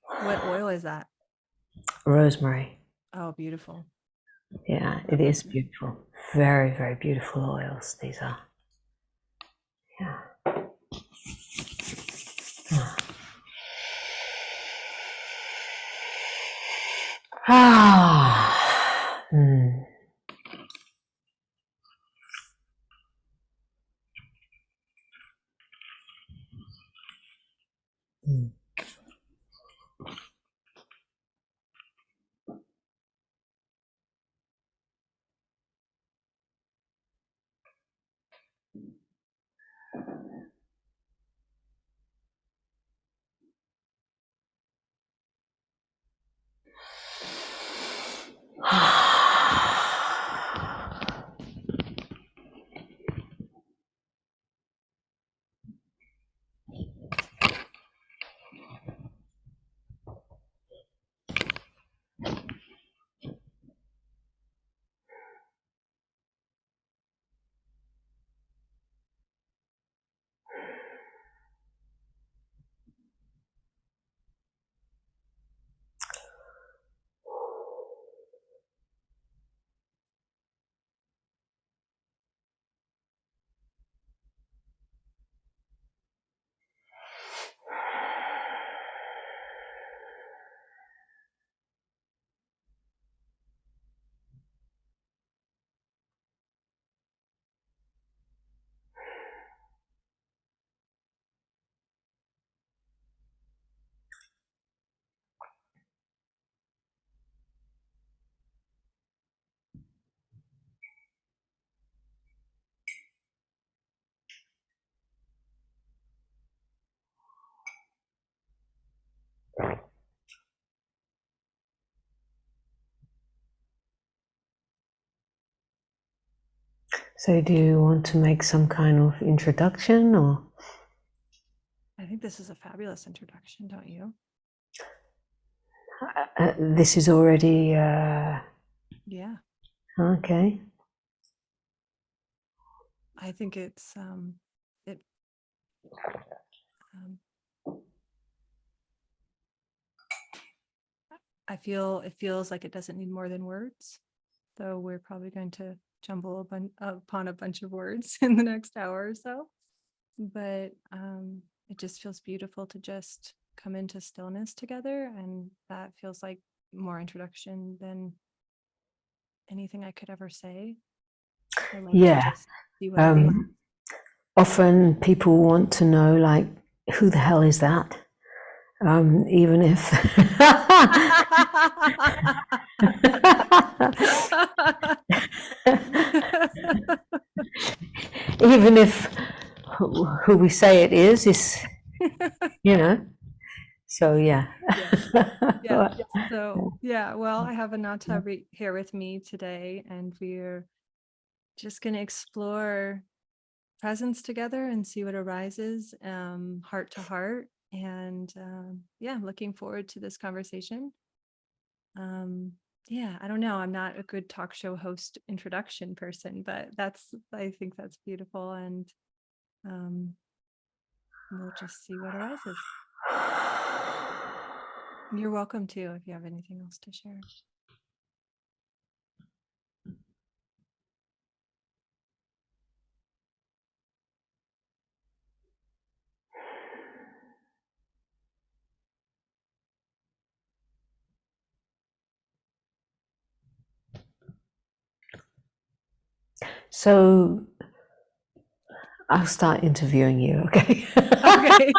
What oil is that? Rosemary. Oh, beautiful. Yeah, it is beautiful. Very, very beautiful oils, these are. Yeah. Ah. Mm. Mm. So do you want to make some kind of introduction, or? I think this is a fabulous introduction, don't you? This is already Yeah. okay. I think it's it um, I feel it feels like it doesn't need more than words, though we're probably going to jumble upon a bunch of words in the next hour or so. But it just feels beautiful to just come into stillness together, and that feels like more introduction than anything I could ever say. I like to Yeah. just see what arises. Often people want to know, like, who the hell is that? Even if even if who we say it is, you know. So yeah. Yeah. So yeah, well, I have Ananta here with me today, and we're just going to explore presence together and see what arises, heart to heart. And yeah, I'm looking forward to this conversation. Yeah, I don't know. I'm not a good talk show host introduction person, but I think that's beautiful. And um, we'll just see what arises. You're welcome to if you have anything else to share. So I'll start interviewing you, okay? Okay.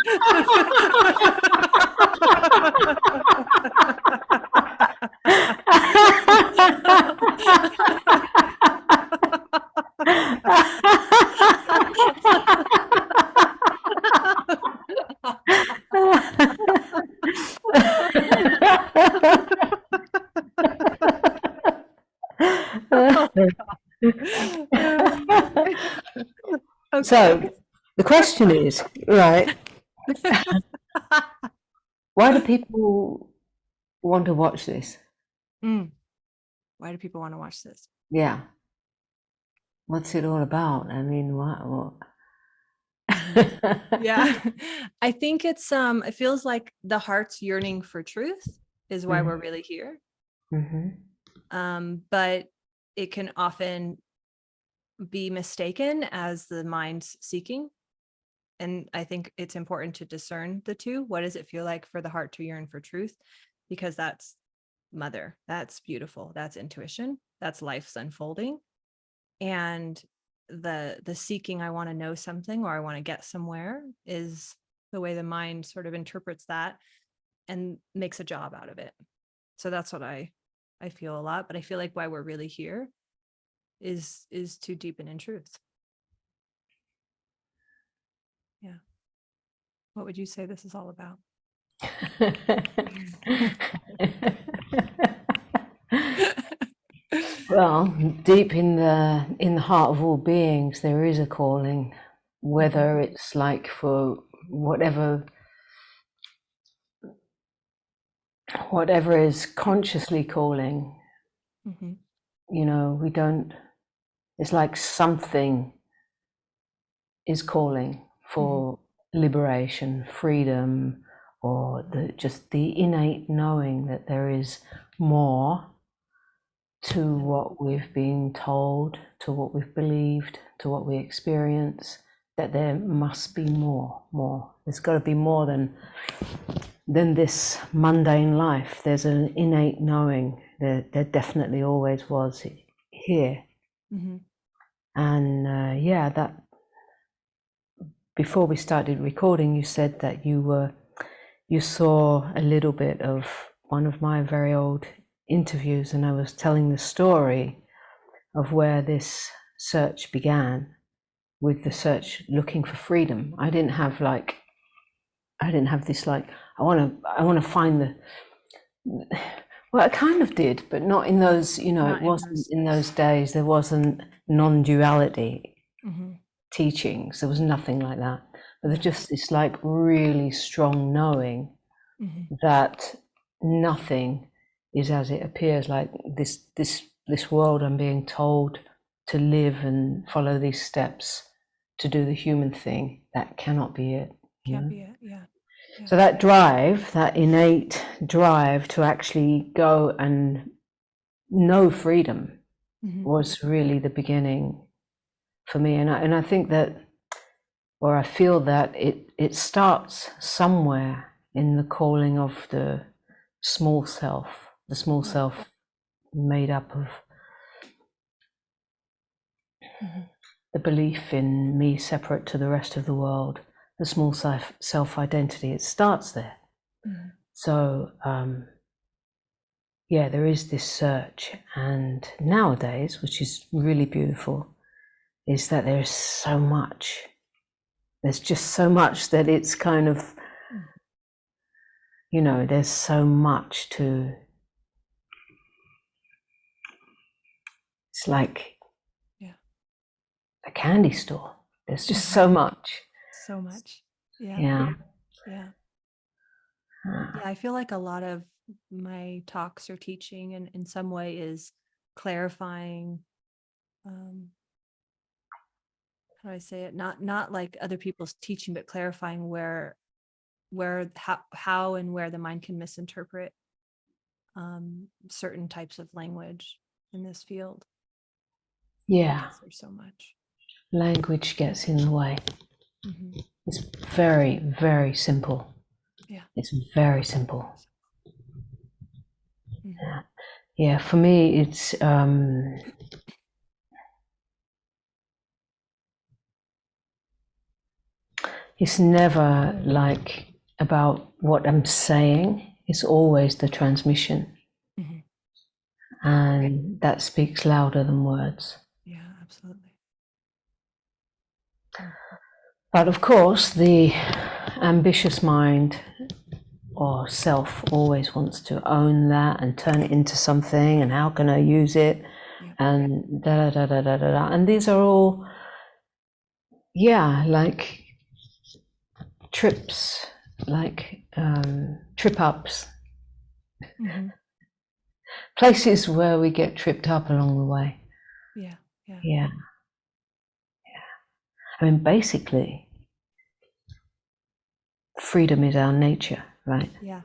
So Okay. the question is, right, why do people want to watch this? Why do people want to watch this? Yeah. What's it all about? I mean, what? Yeah. I think it's it feels like the heart's yearning for truth is why we're really here. But it can often be mistaken as the mind's seeking. And I think it's important to discern the two. What does it feel like for the heart to yearn for truth? Because that's mother, that's beautiful, that's intuition, that's life's unfolding. And the seeking, I want to know something, or I want to get somewhere, is the way the mind sort of interprets that and makes a job out of it. So that's what I feel a lot. But I feel like why we're really here is to deepen in truth. Yeah. What would you say this is all about? Well, deep in the heart of all beings, there is a calling, whether it's like for whatever is consciously calling. You know, we don't. It's like something is calling for liberation, freedom, or just the innate knowing that there is more to what we've been told, to what we've believed, to what we experience, that there must be more. There's got to be more than this mundane life. There's an innate knowing. There definitely always was here. And that before we started recording, you said that you saw a little bit of one of my very old interviews, and I was telling the story of where this search began, with the search looking for freedom. I didn't have this like I want to find the. Well, I kind of did, but not in those. You know, it wasn't in those days. There wasn't non-duality teachings. There was nothing like that. But there's just this like really strong knowing that nothing is as it appears. Like this world I'm being told to live and follow these steps to do the human thing, that cannot be it. Can't be it. Yeah. So that drive, that innate drive to actually go and know freedom was really the beginning for me. And I think that, or I feel that it starts somewhere in the calling of the small self made up of the belief in me separate to the rest of the world, the small self identity. It starts there. So there is this search, and nowadays, which is really beautiful, is that there's so much. There's just so much that it's kind of, there's so much to. It's like a candy store. There's just so much. So much. Yeah. Yeah. Yeah. Yeah. I feel like a lot of my talks or teaching in some way is clarifying, how do I say it? Not like other people's teaching, but clarifying how and where the mind can misinterpret certain types of language in this field. Yeah. There's so much. Language gets in the way. It's very, very simple. Yeah. It's very simple. Yeah. For me, it's never like about what I'm saying. It's always the transmission. And that speaks louder than words. Yeah, absolutely. But of course, the ambitious mind or self always wants to own that and turn it into something, and how can I use it? And da da da da da da. And these are all, like trips, like trip ups. Places where we get tripped up along the way. Yeah. I mean, basically, freedom is our nature, right? Yeah.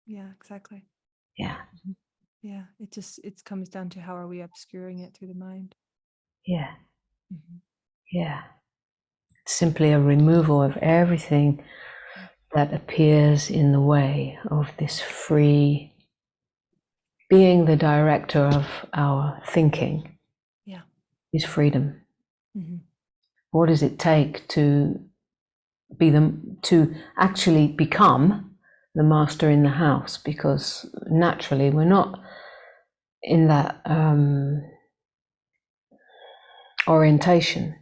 Yeah, exactly. Yeah. Yeah. It comes down to how are we obscuring it through the mind. Yeah. Yeah. It's simply a removal of everything that appears in the way of this free being. The director of our thinking is freedom. What does it take to actually become the master in the house? Because naturally we're not in that orientation.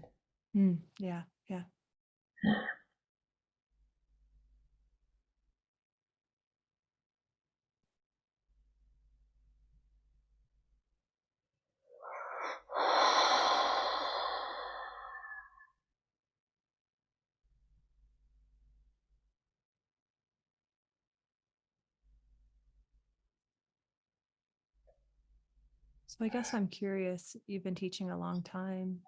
Yeah. So I guess I'm curious, you've been teaching a long time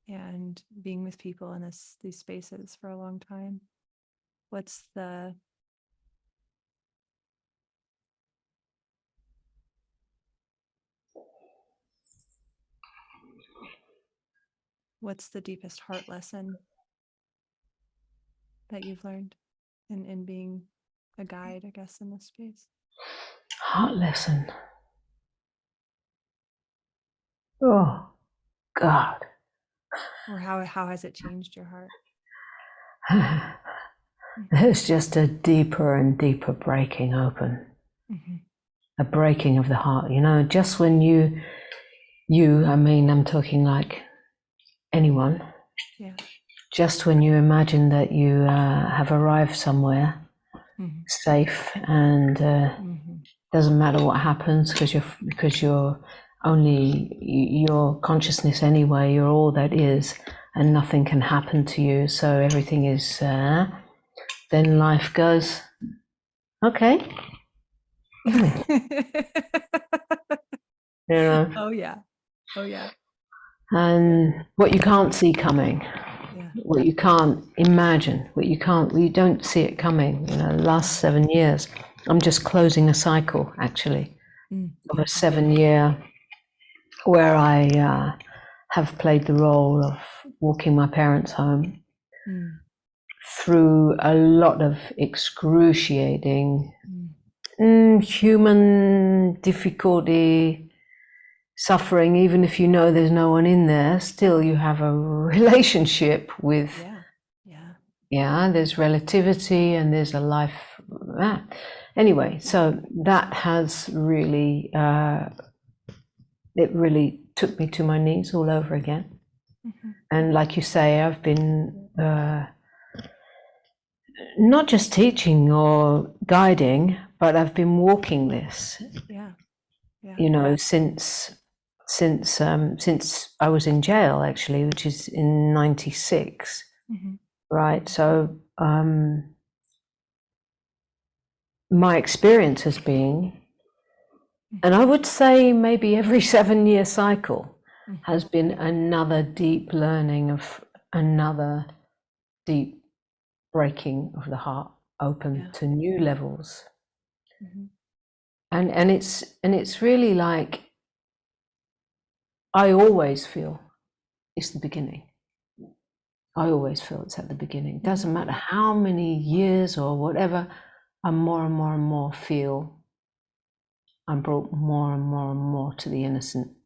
and being with people in these spaces for a long time. What's the deepest heart lesson that you've learned in being a guide, I guess, in this space? Heart lesson. Oh, God. Or how has it changed your heart? There's just a deeper and deeper breaking open. A breaking of the heart, just when I mean, I'm talking like anyone. Yeah. Just when you imagine that you have arrived somewhere safe and doesn't matter what happens because you're only your consciousness anyway, you're all that is, and nothing can happen to you, so everything is then life goes, okay. Oh yeah. And what you can't see coming, what you can't imagine, what you don't see it coming. The last 7 years, I'm just closing a cycle actually of a 7-year where I have played the role of walking my parents home through a lot of excruciating human difficulty, suffering. Even if you know there's no one in there, still you have a relationship with there's relativity and there's a life. Anyway, so that has really it really took me to my knees all over again. And like you say, I've been not just teaching or guiding, but I've been walking this since I was in jail, actually, which is in 96, right? So my experience has been, and I would say maybe every 7-year cycle has been another deep learning of another deep breaking of the heart open to new levels. And it's really like, I always feel it's the beginning. I always feel it's at the beginning. Doesn't matter how many years or whatever, I more and more and more feel I'm brought more and more and more to the innocent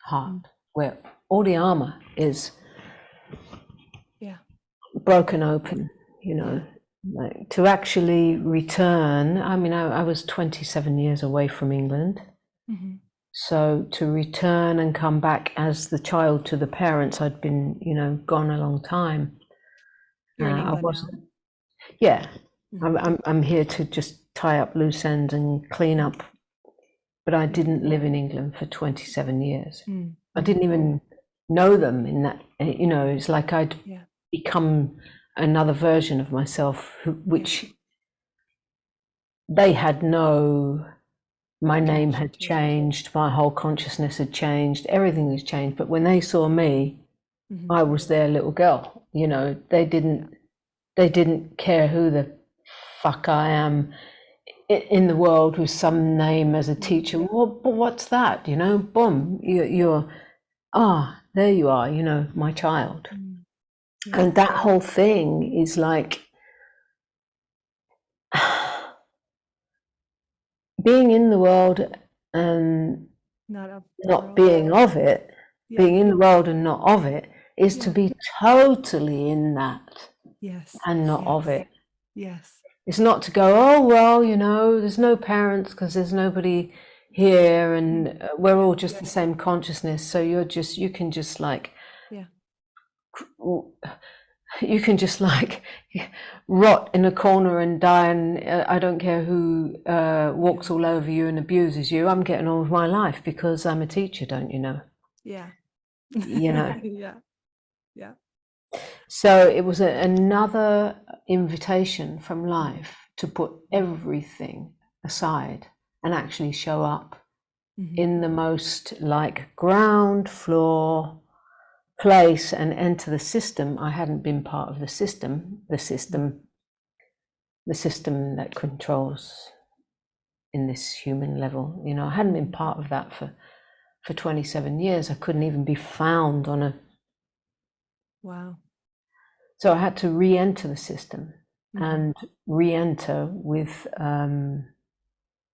heart, where all the armor is broken open, like to actually return. I mean, I was 27 years away from England. So to return and come back as the child to the parents, I'd been, gone a long time. You're in England I wasn't. now. Yeah, I'm here to just tie up loose ends and clean up. But I didn't live in England for 27 years. I didn't even know them in that. It's like I'd become another version of myself, which they had no. My name had changed, my whole consciousness had changed, everything was changed. But when they saw me, I was their little girl. They They didn't care who the fuck I am in the world with some name as a teacher. Well, but what's that? You know, boom, you're there you are, you know, my child. Yeah. And that whole thing is like being in the world and not being of it, being in the world and not of it, is to be totally in that and not of it. Yes. It's not to go, oh, well, you know, there's no parents because there's nobody here and we're all just the same consciousness. So you can just like rot in a corner and die, and I don't care who walks all over you and abuses you. I'm getting on with my life because I'm a teacher, don't you know? Yeah. You know? Yeah. So it was another invitation from life to put everything aside and actually show up in the most like ground floor place and enter the system. I hadn't been part of the system that controls in this human level. You know, I hadn't been part of that for 27 years. I couldn't even be found on a. Wow. So I had to re-enter the system and re-enter with the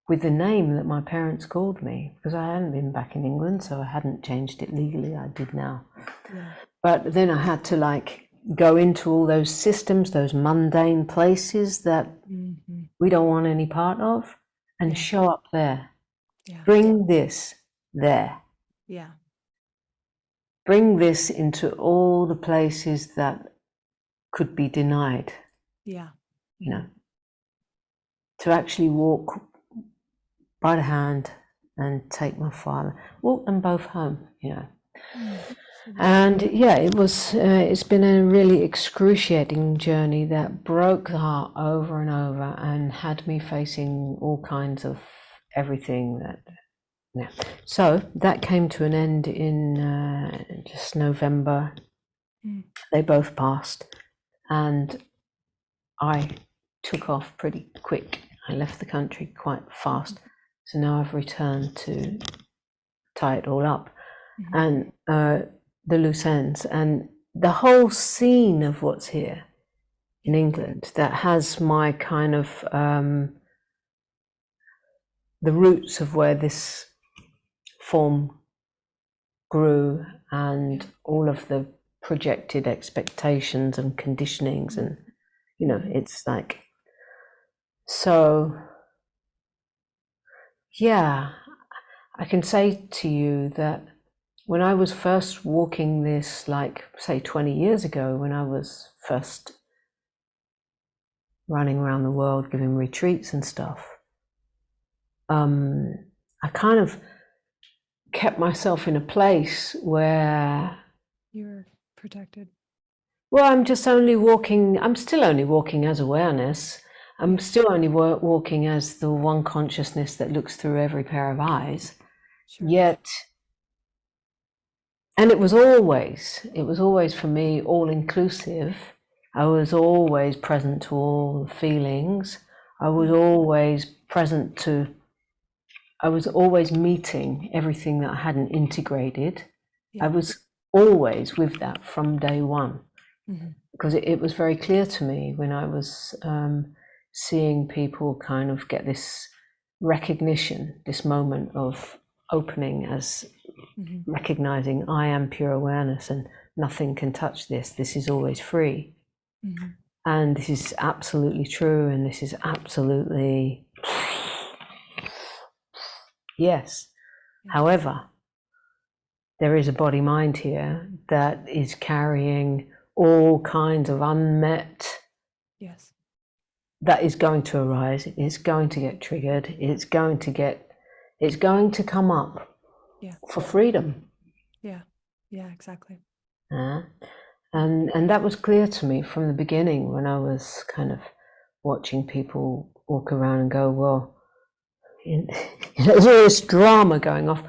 name that my parents called me, because I hadn't been back in England, so I hadn't changed it legally. I did now. Yeah. But then I had to like go into all those systems, those mundane places that we don't want any part of, and show up there. Yeah. Bring this there. Yeah. Bring this into all the places that could be denied. Yeah. You know, to actually walk by the hand and take my father, walk them both home, you know. And yeah, it's been a really excruciating journey that broke the heart over and over and had me facing all kinds of everything that, yeah. So that came to an end in just November. They both passed and I took off pretty quick. I left the country quite fast. So now I've returned to tie it all up and the loose ends and the whole scene of what's here in England that has my kind of the roots of where this form grew and all of the projected expectations and conditionings and, you know, it's like, so yeah, I can say to you that when I was first walking this, like, say 20 years ago, when I was first running around the world giving retreats and stuff, I kind of kept myself in a place where you're protected. Well, I'm still only walking as awareness. I'm still only walking as the one consciousness that looks through every pair of eyes. Sure. Yet, and it was always for me all inclusive. I was always present to all the feelings. I was always I was always meeting everything that I hadn't integrated. I was always with that from day one. Because it was very clear to me when I was seeing people kind of get this recognition, this moment of opening as recognizing I am pure awareness and nothing can touch this. This is always free. And this is absolutely true. And this is absolutely, yes. However, there is a body mind here that is carrying all kinds of unmet, that is going to arise, it's going to get triggered, it's going to come up for freedom. Yeah, exactly. And that was clear to me from the beginning when I was kind of watching people walk around and go, well, there's all this drama going off.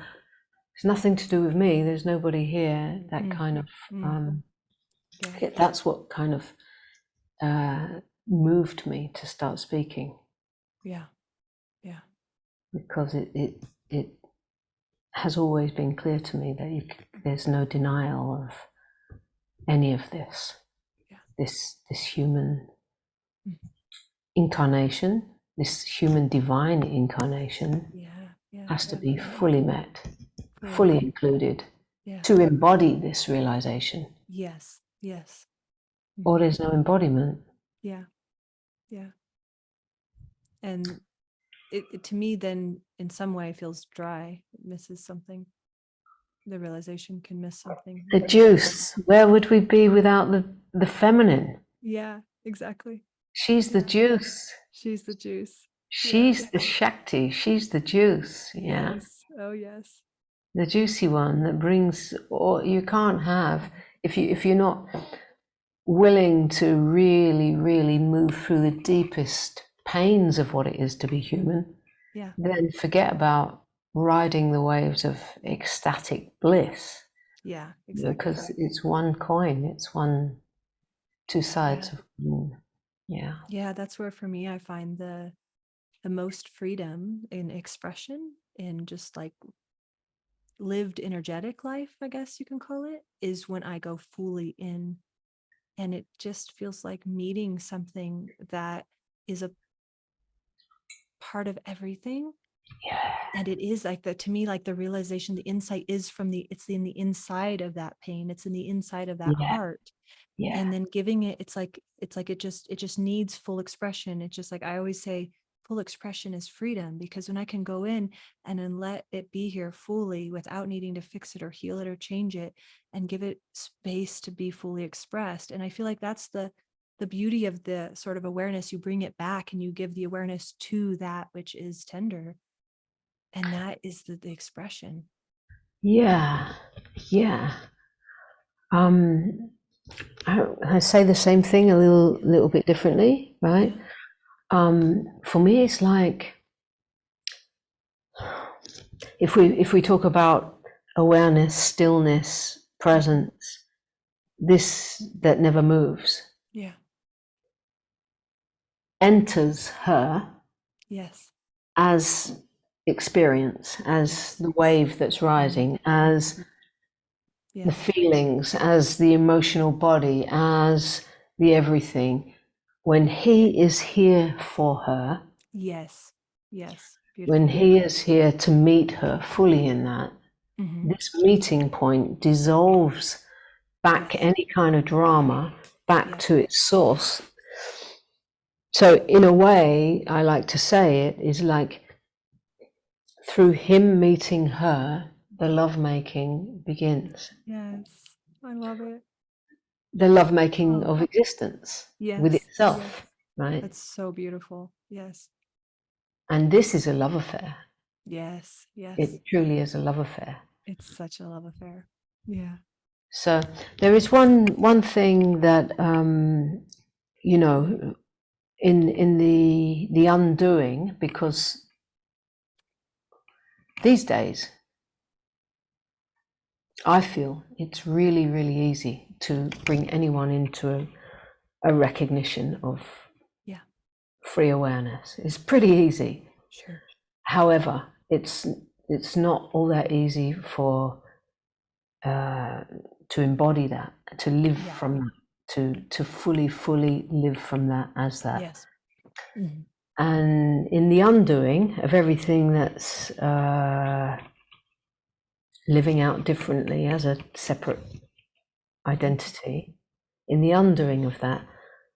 It's nothing to do with me, there's nobody here, that kind of, that's what kind of moved me to start speaking. Yeah. Because it has always been clear to me that there's no denial of any of this. Yeah. This human incarnation, this human divine incarnation, has to be fully met, fully included, to embody this realization. Yes. Or there's no embodiment. Yeah. And it to me then in some way feels dry. It misses something. The realization can miss something. The juice. Where would we be without the feminine? Yeah, exactly. She's the juice. She's the juice. She's the Shakti. She's the juice. Yeah. Yes. Oh yes. The juicy one that brings, or you can't have, if you're not willing to really move through the deepest pains of what it is to be human, then forget about riding the waves of ecstatic bliss. Yeah, exactly. Because it's one coin, it's two sides of one. Yeah, that's where for me I find the most freedom in expression, in just like lived energetic life, I guess you can call it, is when I go fully in, and it just feels like meeting something that is a part of everything. And it is like to me, like the realization, the insight is it's in the inside of that pain, it's in the inside of that heart. And then giving it, it's like it just needs full expression. It's just like I always say, full expression is freedom, because when I can go in and then let it be here fully without needing to fix it or heal it or change it, and give it space to be fully expressed. And I feel like that's the beauty of the sort of awareness. You bring it back and you give the awareness to that which is tender, and that is the expression. I say the same thing a little bit differently, right? For me, it's like if we talk about awareness, stillness, presence, this that never moves, enters her as experience, as the wave that's rising, as the feelings, as the emotional body, as the everything. When he is here for her, Beautiful. when he is here to meet her fully in that, this meeting point dissolves back any kind of drama back to its source. So in a way, I like to say it is like through him meeting her, the lovemaking begins. Yes, I love it. The lovemaking of existence with itself, right? That's so beautiful. Yes. And this is a love affair. Yes. It truly is a love affair. It's such a love affair. Yeah. So there is one thing that you know, in the undoing, because these days I feel it's really easy to bring anyone into a recognition of free awareness. It's pretty easy. Sure. However, it's not all that easy for to embody that, to live from that, to fully live from that as that. Yes. And in the undoing of everything that's living out differently as a separate identity, in the undoing of that,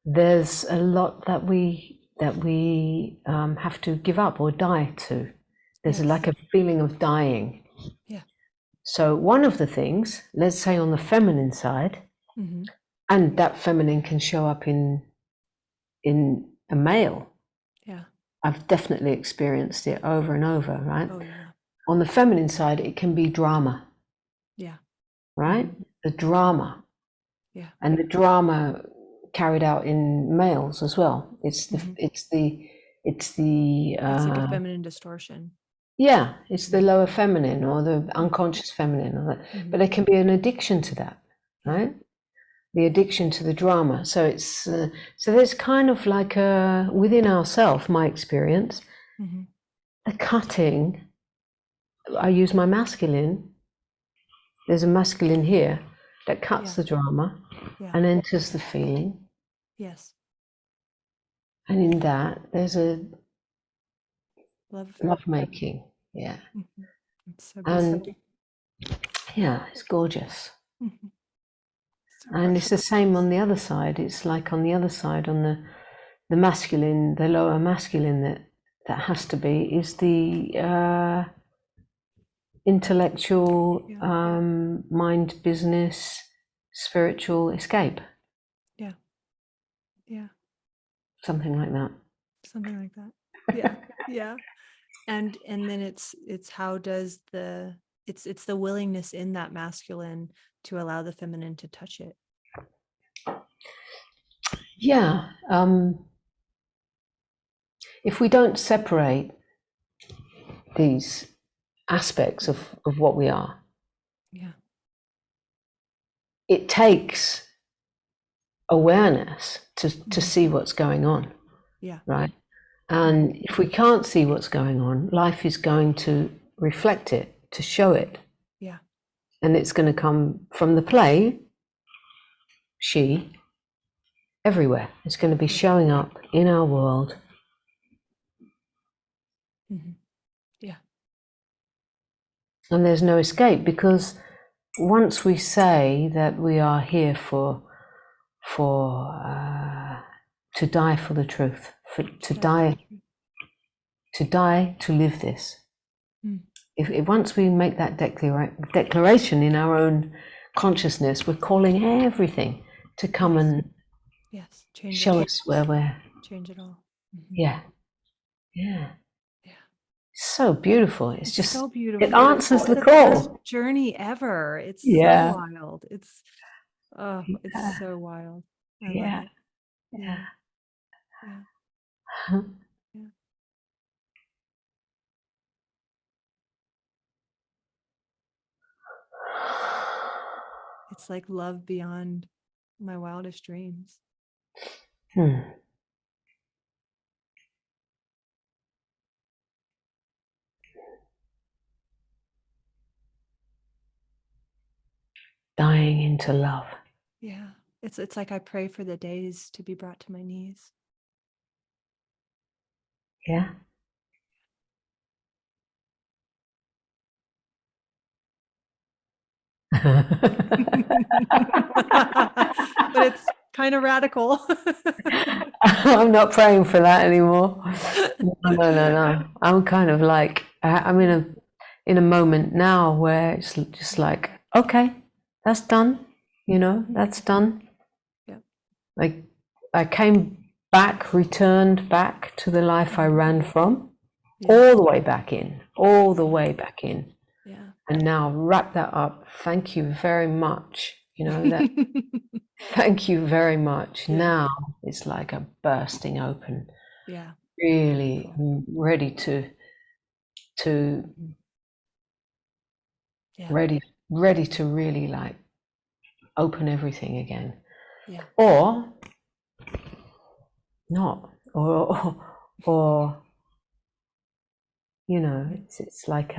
there's a lot that we have to give up or die to. There's like a feeling of dying. So one of the things, let's say on the feminine side, and that feminine can show up in a male. I've definitely experienced it over and over, right? On the feminine side, it can be drama. Right? The drama. And the drama carried out in males as well. It's the it's like a feminine distortion. Yeah, it's the lower feminine or the unconscious feminine, but there can be an addiction to that, right? the addiction to the drama. So it's so there's kind of like a within ourself, my experience, the cutting. I use my masculine. There's a masculine here that cuts the drama and enters the feeling. Yes. And in that, there's a love making. Yeah. It's so And beautiful. yeah, it's gorgeous. And it's the same on the other side. It's like on the other side, on the masculine, the lower masculine, that has to be is the intellectual, mind, business, spiritual escape. Yeah. Yeah. Something like that. Something like that. Yeah. Yeah. And then it's how does it's the willingness in that masculine to allow the feminine to touch it. Yeah. If we don't separate these aspects of what we are, it takes awareness to see what's going on. Right. And if we can't see what's going on, life is going to reflect it, to show it. Yeah. And it's going to come from the play, she, everywhere. It's going to be showing up in our world. Yeah. And there's no escape, because once we say that we are here to die for the truth, to die to live this. If once we make that declaration in our own consciousness, we're calling everything to come and show us where we're. Change it all. Yeah. So beautiful. It's just so beautiful. It answers the best call. Journey ever. It's so wild. It's so wild. I love it. Yeah. It's like love beyond my wildest dreams. Dying into love. Yeah. It's like I pray for the days to be brought to my knees. Yeah. But it's kind of radical. I'm not praying for that anymore. No. I'm kind of like, I'm in a moment now where it's just like, okay, that's done. That's done. Yeah. Like I came back, returned back to the life I ran from, all the way back in. Yeah. And now wrap that up. Thank you very much. Thank you very much. Yeah. Now it's like a bursting open. Yeah. Really ready to ready to really like open everything again. Yeah. Or not. Or it's like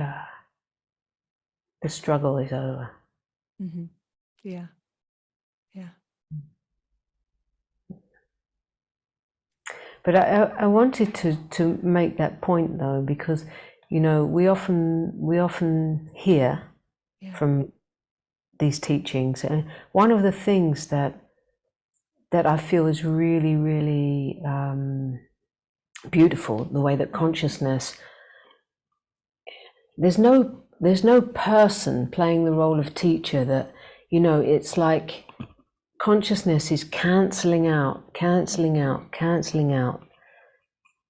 the struggle is over. Yeah. Yeah. But I wanted to make that point though, because we often hear from these teachings, and one of the things that I feel is really, really beautiful, the way that consciousness, there's no person playing the role of teacher, that it's like consciousness is cancelling out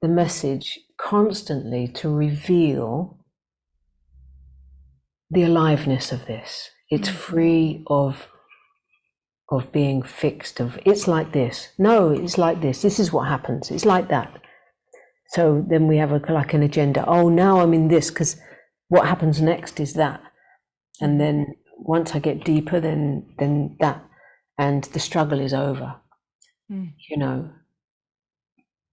the message constantly to reveal the aliveness of this. It's free of being fixed, of it's like this. No, it's like this. This is what happens. It's like that. So then we have like an agenda. Oh, now I'm in this because what happens next is that. And then once I get deeper, then that. and the struggle is over. Mm. You know.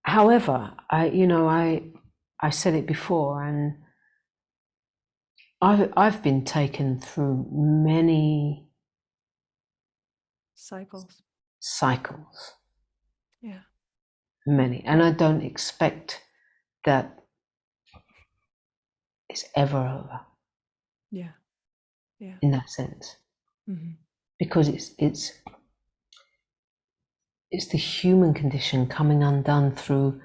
However, I said it before, and I've been taken through many Cycles. Yeah. Many, and I don't expect that it's ever over. Yeah. Yeah. In that sense, because it's the human condition coming undone through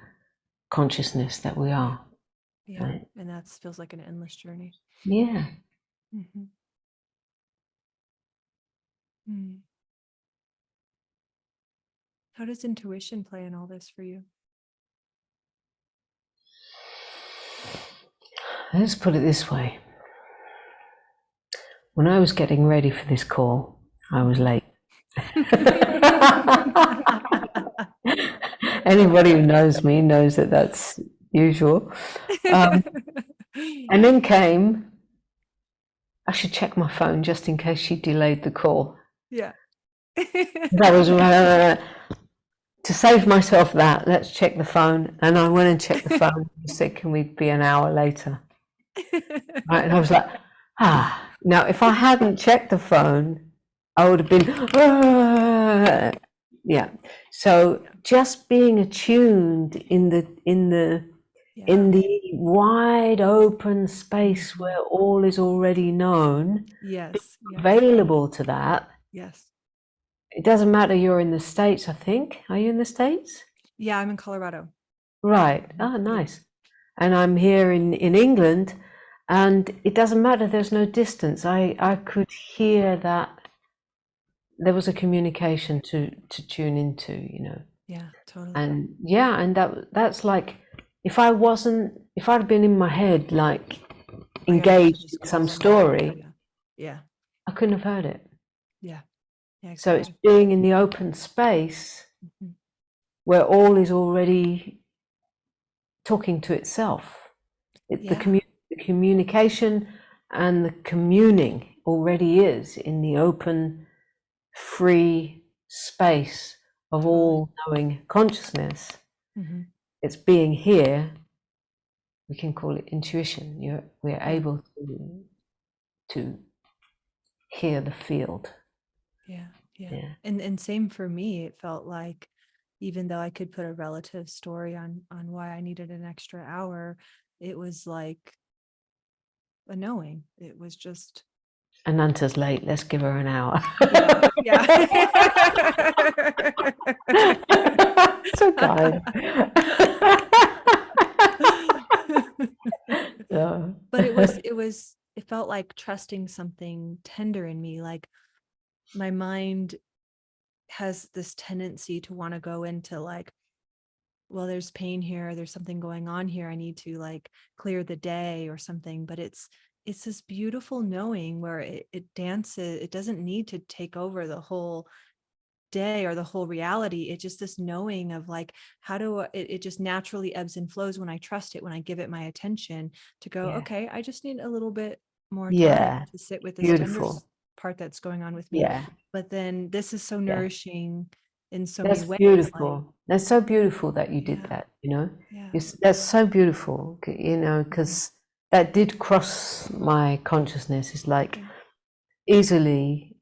consciousness that we are. Yeah. Right? And that feels like an endless journey. Yeah. Mm-hmm. Mm. How does intuition play in all this for you? Let's put it this way. When I was getting ready for this call, I was late. Anybody who knows me knows that that's usual. And then came, I should check my phone just in case she delayed the call. Yeah. That was to save myself that, let's check the phone. And I went and checked the phone and said, can we be an hour later? Right? And I was like, Now, if I hadn't checked the phone, I would have been, yeah. So just being attuned in the wide open space where all is already known, available to that. Yes. It doesn't matter you're in the States, I think. Are you in the States? Yeah, I'm in Colorado. Right. Oh, nice. And I'm here in England, and it doesn't matter, there's no distance. I could hear that there was a communication to tune into, you know. Yeah, totally. And that's like, if I'd been in my head, like engaged in some story, I couldn't have heard it. Yeah. Exactly. So it's being in the open space where all is already talking to itself. The communication and the communing already is in the open, free space of all knowing consciousness. It's being here. We can call it intuition. We're able to hear the field. Yeah. And same for me. It felt like, even though I could put a relative story on why I needed an extra hour, it was like a knowing. It was just, Ananta's late. Let's give her an hour. Yeah. So kind. But it felt like trusting something tender in me. Like, my mind has this tendency to want to go into like, well, there's pain here, there's something going on here, I need to like clear the day or something. But it's this beautiful knowing where it dances. It doesn't need to take over the whole day or the whole reality. It's just this knowing of like, it just naturally ebbs and flows when I trust it, when I give it my attention to go, okay, I just need a little bit more time to sit with this tender part that's going on with me. But then this is so nourishing in so many ways. Beautiful. That's so beautiful that you did that, you know. That's so beautiful, you know, because that did cross my consciousness. It's like easily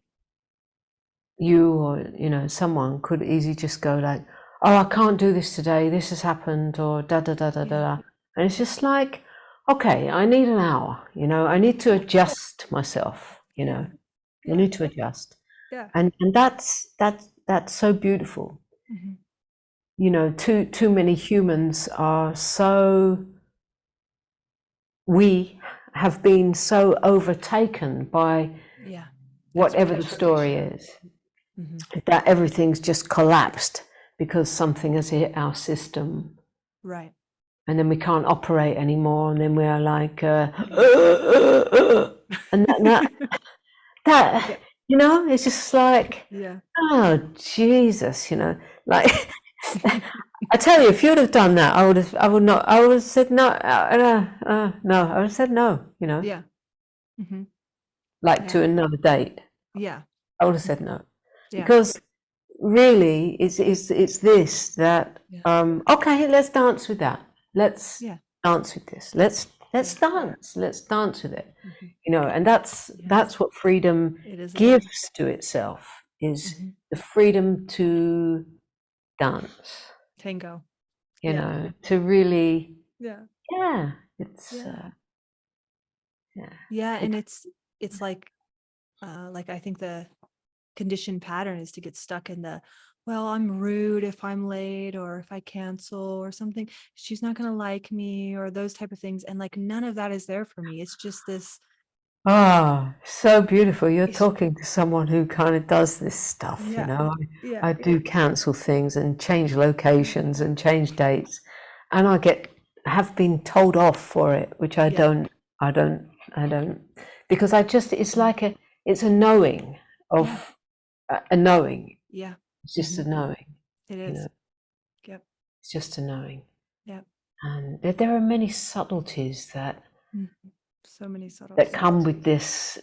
you or, you know, someone could easily just go like, oh, I can't do this today, this has happened, or da da da da da. And it's just like, okay, I need an hour, you know, I need to adjust myself, you know. I need to adjust. And that's so beautiful. You know, too many humans are we have been so overtaken by whatever the story is, that everything's just collapsed because something has hit our system. Right. And then we can't operate anymore, and then we are like, and that you know, it's just like, oh Jesus, you know, like I tell you, if you'd have done that, I would have said no, no, I would have said no, you know. Like to another date. I would have said no. Because really, it's this that Yeah. okay, let's dance with that. Let's Yeah. dance with this. Let's Yeah. dance. Let's dance with it. Mhm. You know, and that's what freedom It is a dance. gives to itself, is Mhm. the freedom to dance. Tango. You Yeah. know, to really, Yeah. it's Yeah. yeah. Yeah, and it's like I think the conditioned pattern is to get stuck in the, well, I'm rude if I'm late or if I cancel or something, she's not going to like me, or those type of things, and like none of that is there for me. It's just this. Ah, so beautiful. You're It's, talking to someone who kind of does this stuff, you yeah, know. yeah, I do cancel things and change locations and change dates, and have been told off for it, which I yeah, don't, because it's like it's a knowing yeah, of a knowing. yeah. It's just a knowing, It you is. know. Yep, It's just a knowing, yep. and there are many subtleties that Mhm. So many subtle come steps. with this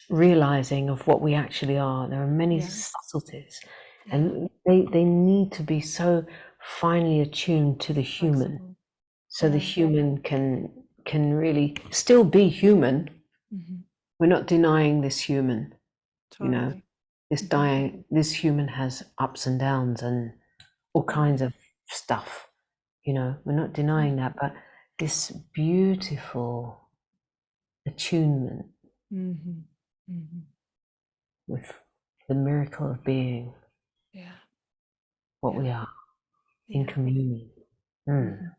realizing of what we actually are. There are many Yeah, subtleties, yeah. and they need to be so finely attuned to the human, Flexible. so the Yeah. human can really still be human. Hmm. We're not denying this human, you know. Totally. This human has ups and downs and all kinds of stuff, you know. We're not denying that, but this beautiful attunement Mm-hmm. Mm-hmm. with the miracle of being Yeah, what yeah, we are in yeah. communion. Mm,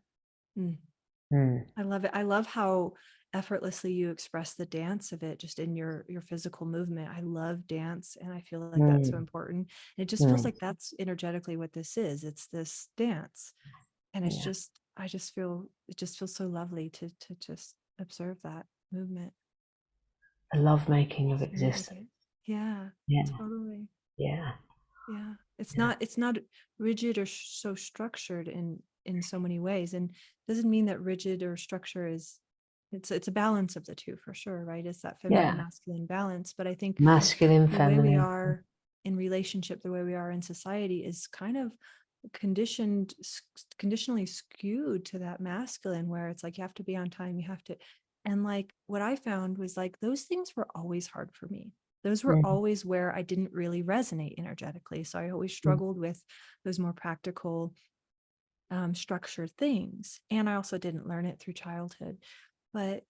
Mm-hmm. mm, I love it. I love how effortlessly you express the dance of it just in your physical movement. I love dance, and I feel like that's so mm, important. And it just feels mm. like that's energetically what this is. It's this dance. And it's Yeah, just, I just feel, it just feels so lovely to just observe that movement. the love making of Serenity. existence. Yeah, Yeah, totally. yeah, Yeah. yeah, It's not rigid or so structured in so many ways. And doesn't mean that rigid or structure is, it's a balance of the two for sure, right? It's that feminine yeah. masculine balance. But I think Masculine, the way we feminine. are in relationship, the way we are in society is kind of conditionally skewed to that masculine, where it's like you have to be on time, you have to. And like what I found was like those things were always hard for me. Those were Mm, always where I didn't really resonate energetically, so I always mm, struggled with those more practical, structured things. And I also didn't learn it through childhood. But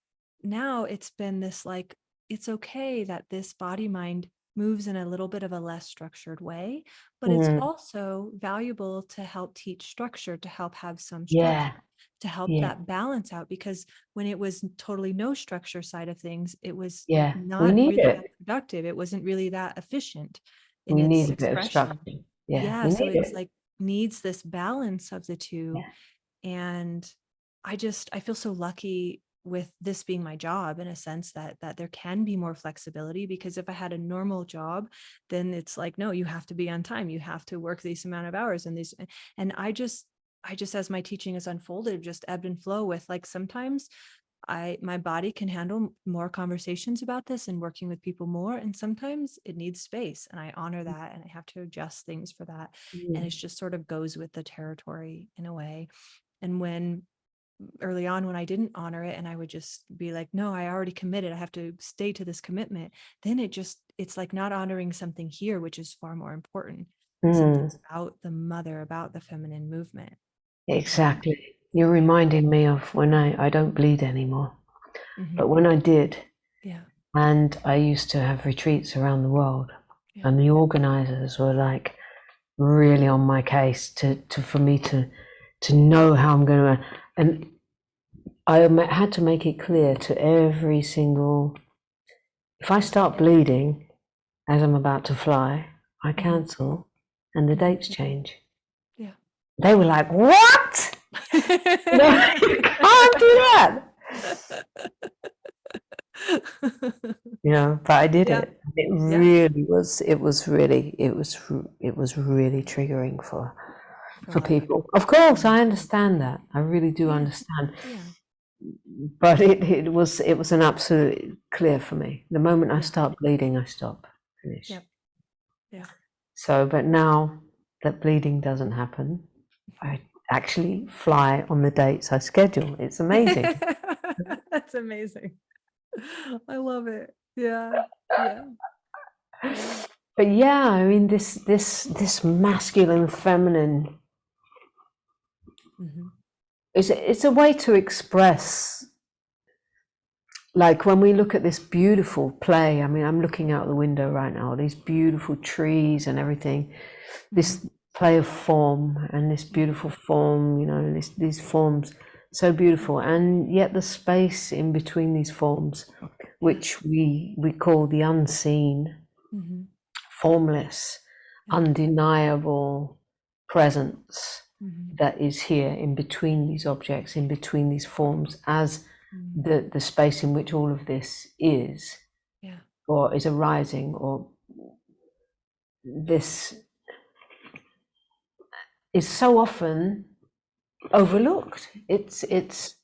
now it's been this like, it's okay that this body mind moves in a little bit of a less structured way, but it's mm. also valuable to help teach structure, to help have some Yeah, structure, to help yeah, that balance out. Because when it was totally no structure side of things, it was yeah. We not need really that it. productive. It wasn't really that efficient in We its need a bit of expression. structure. Yeah, Yeah. we So need it's it. like needs this balance of the two. Yeah. And I feel so lucky with this being my job, in a sense that there can be more flexibility, because if I had a normal job, then it's like, no, you have to be on time, you have to work these amount of hours, and these, and I just as my teaching has unfolded, just ebbed and flow with like, sometimes my body can handle more conversations about this and working with people more, and sometimes it needs space, and I honor that, and I have to adjust things for that. And Mm, it's just sort of goes with the territory in a way. And when early on, when I didn't honor it and I would just be like, no, I already committed, I have to stay to this commitment, then it's like not honoring something here, which is far more important, something mm. about the mother, about the feminine movement. Um, Exactly. You're yeah. reminding me of when I don't bleed anymore, Hmm. but when I did, Yeah. and I used to have retreats around the world, Yeah. and the organizers were like really on my case to for me to know how I'm going to, and had to make it clear to every single, if I start bleeding as I'm about to fly, I Hmm. cancel and the Hmm. dates change. Yeah. They were like, what? No, you can't do that. You know, but I did Yeah. it. It Yeah. really was. It was really triggering For a for lot of people. people. Of course, Yeah. I understand that. I really do Yeah. understand. Yeah. But it was an absolute clear for me. The moment I Yeah. start bleeding, I stop. Finish. Yep. Yeah. So, but now that bleeding doesn't happen, I actually fly on the dates I schedule. It's amazing. That's amazing. I love it. Yeah. Yeah. But yeah, I mean, this masculine, feminine, it's a way to express. Like when we look at this beautiful play, I mean, I'm looking out the window right now, these beautiful trees and everything, this play of form and this beautiful form, you know, these forms, so beautiful. And yet the space in between these forms, which we call the unseen, formless, undeniable presence that is here in between these objects, in between these forms, as the space in which all of this is, or is arising, or this is so often overlooked. It's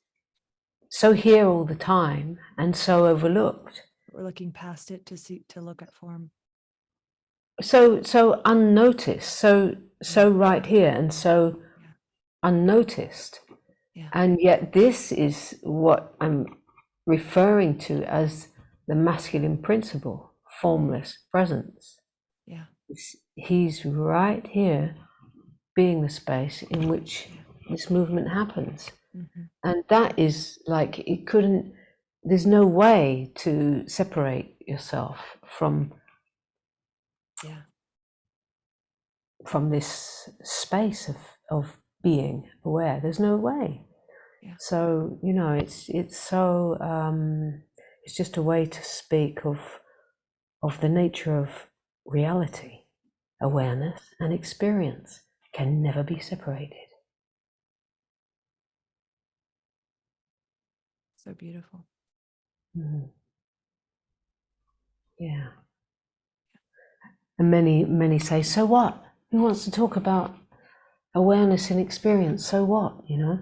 so here all the time and so overlooked. We're looking past it to look at form. So unnoticed, so right here and so unnoticed. And yet this is what I'm referring to as the masculine principle, formless presence. He's right here being the space in which this movement happens. And that is like, there's no way to separate yourself from this space of being aware. There's no way. So, you know, it's so it's just a way to speak of the nature of reality. Awareness and experience can never be separated. So beautiful. Yeah. And many say, so what? Who wants to talk about awareness and experience? So what, you know?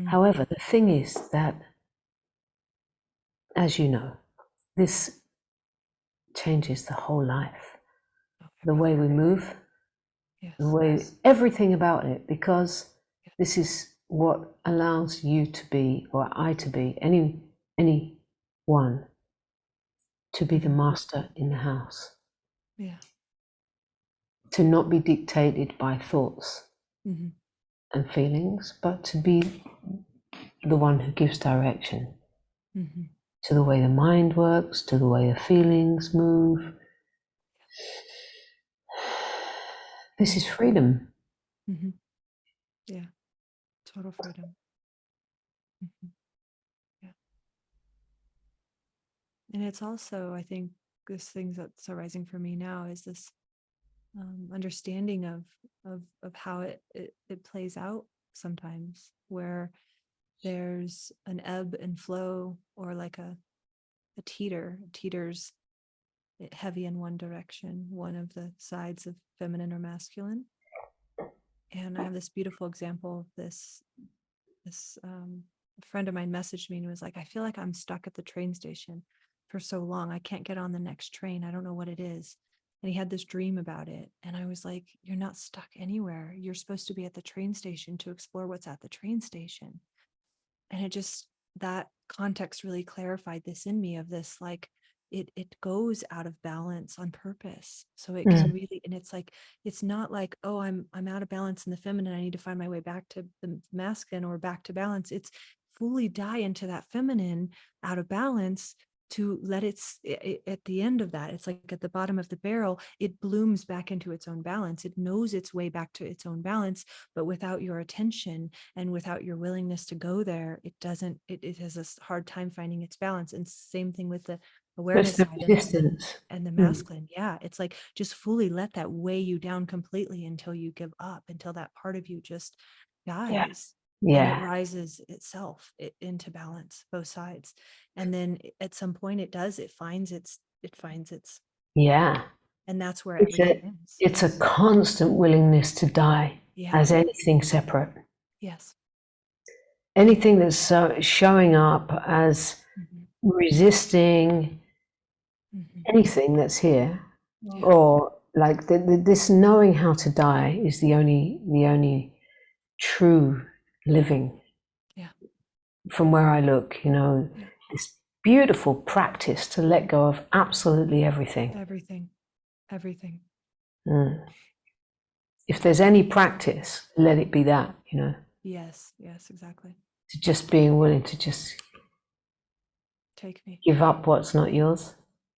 However, the thing is that, as you know, this changes the whole life. The way we move, the way, everything about it, because this is what allows you to be, or I to be, anyone to be the master in the house. To not be dictated by thoughts and feelings, but to be the one who gives direction to the way the mind works, to the way the feelings move. This is freedom. Yeah, total freedom. Yeah. And it's also, I think, this thing that's arising for me now is this understanding of how it plays out sometimes, where there's an ebb and flow, or like a teeters it heavy in one direction, one of the sides of feminine or masculine. And I have this beautiful example of this a friend of mine messaged me and was like, I feel like I'm stuck at the train station for so long. I can't get on the next train. I don't know what it is. And he had this dream about it. And I was like, you're not stuck anywhere. You're supposed to be at the train station to explore what's at the train station. And it just, that context really clarified this in me, of this, like, it goes out of balance on purpose. So it can really, and it's like, it's not like, oh, I'm out of balance in the feminine, I need to find my way back to the masculine or back to balance. It's fully die into that feminine out of balance, to let it at the end of that, it's like at the bottom of the barrel, it blooms back into its own balance. It knows its way back to its own balance, but without your attention and without your willingness to go there, it doesn't, it has a hard time finding its balance. And same thing with the awareness the side resistance. and the masculine. Yeah, it's like, just fully let that weigh you down completely until you give up, until that part of you just dies. And it rises itself into balance, both sides. And then at some point it finds its and that's where everything is. It's a constant willingness to die as anything separate. Yes. Anything that's showing up as resisting anything that's here, or like this knowing how to die is the only true living. Yeah. From where I look, you know, Yeah. this beautiful practice to let go of absolutely everything. Everything. If there's any practice, let it be that, you know. Yes, exactly. To just being willing to just take me, give up what's not yours.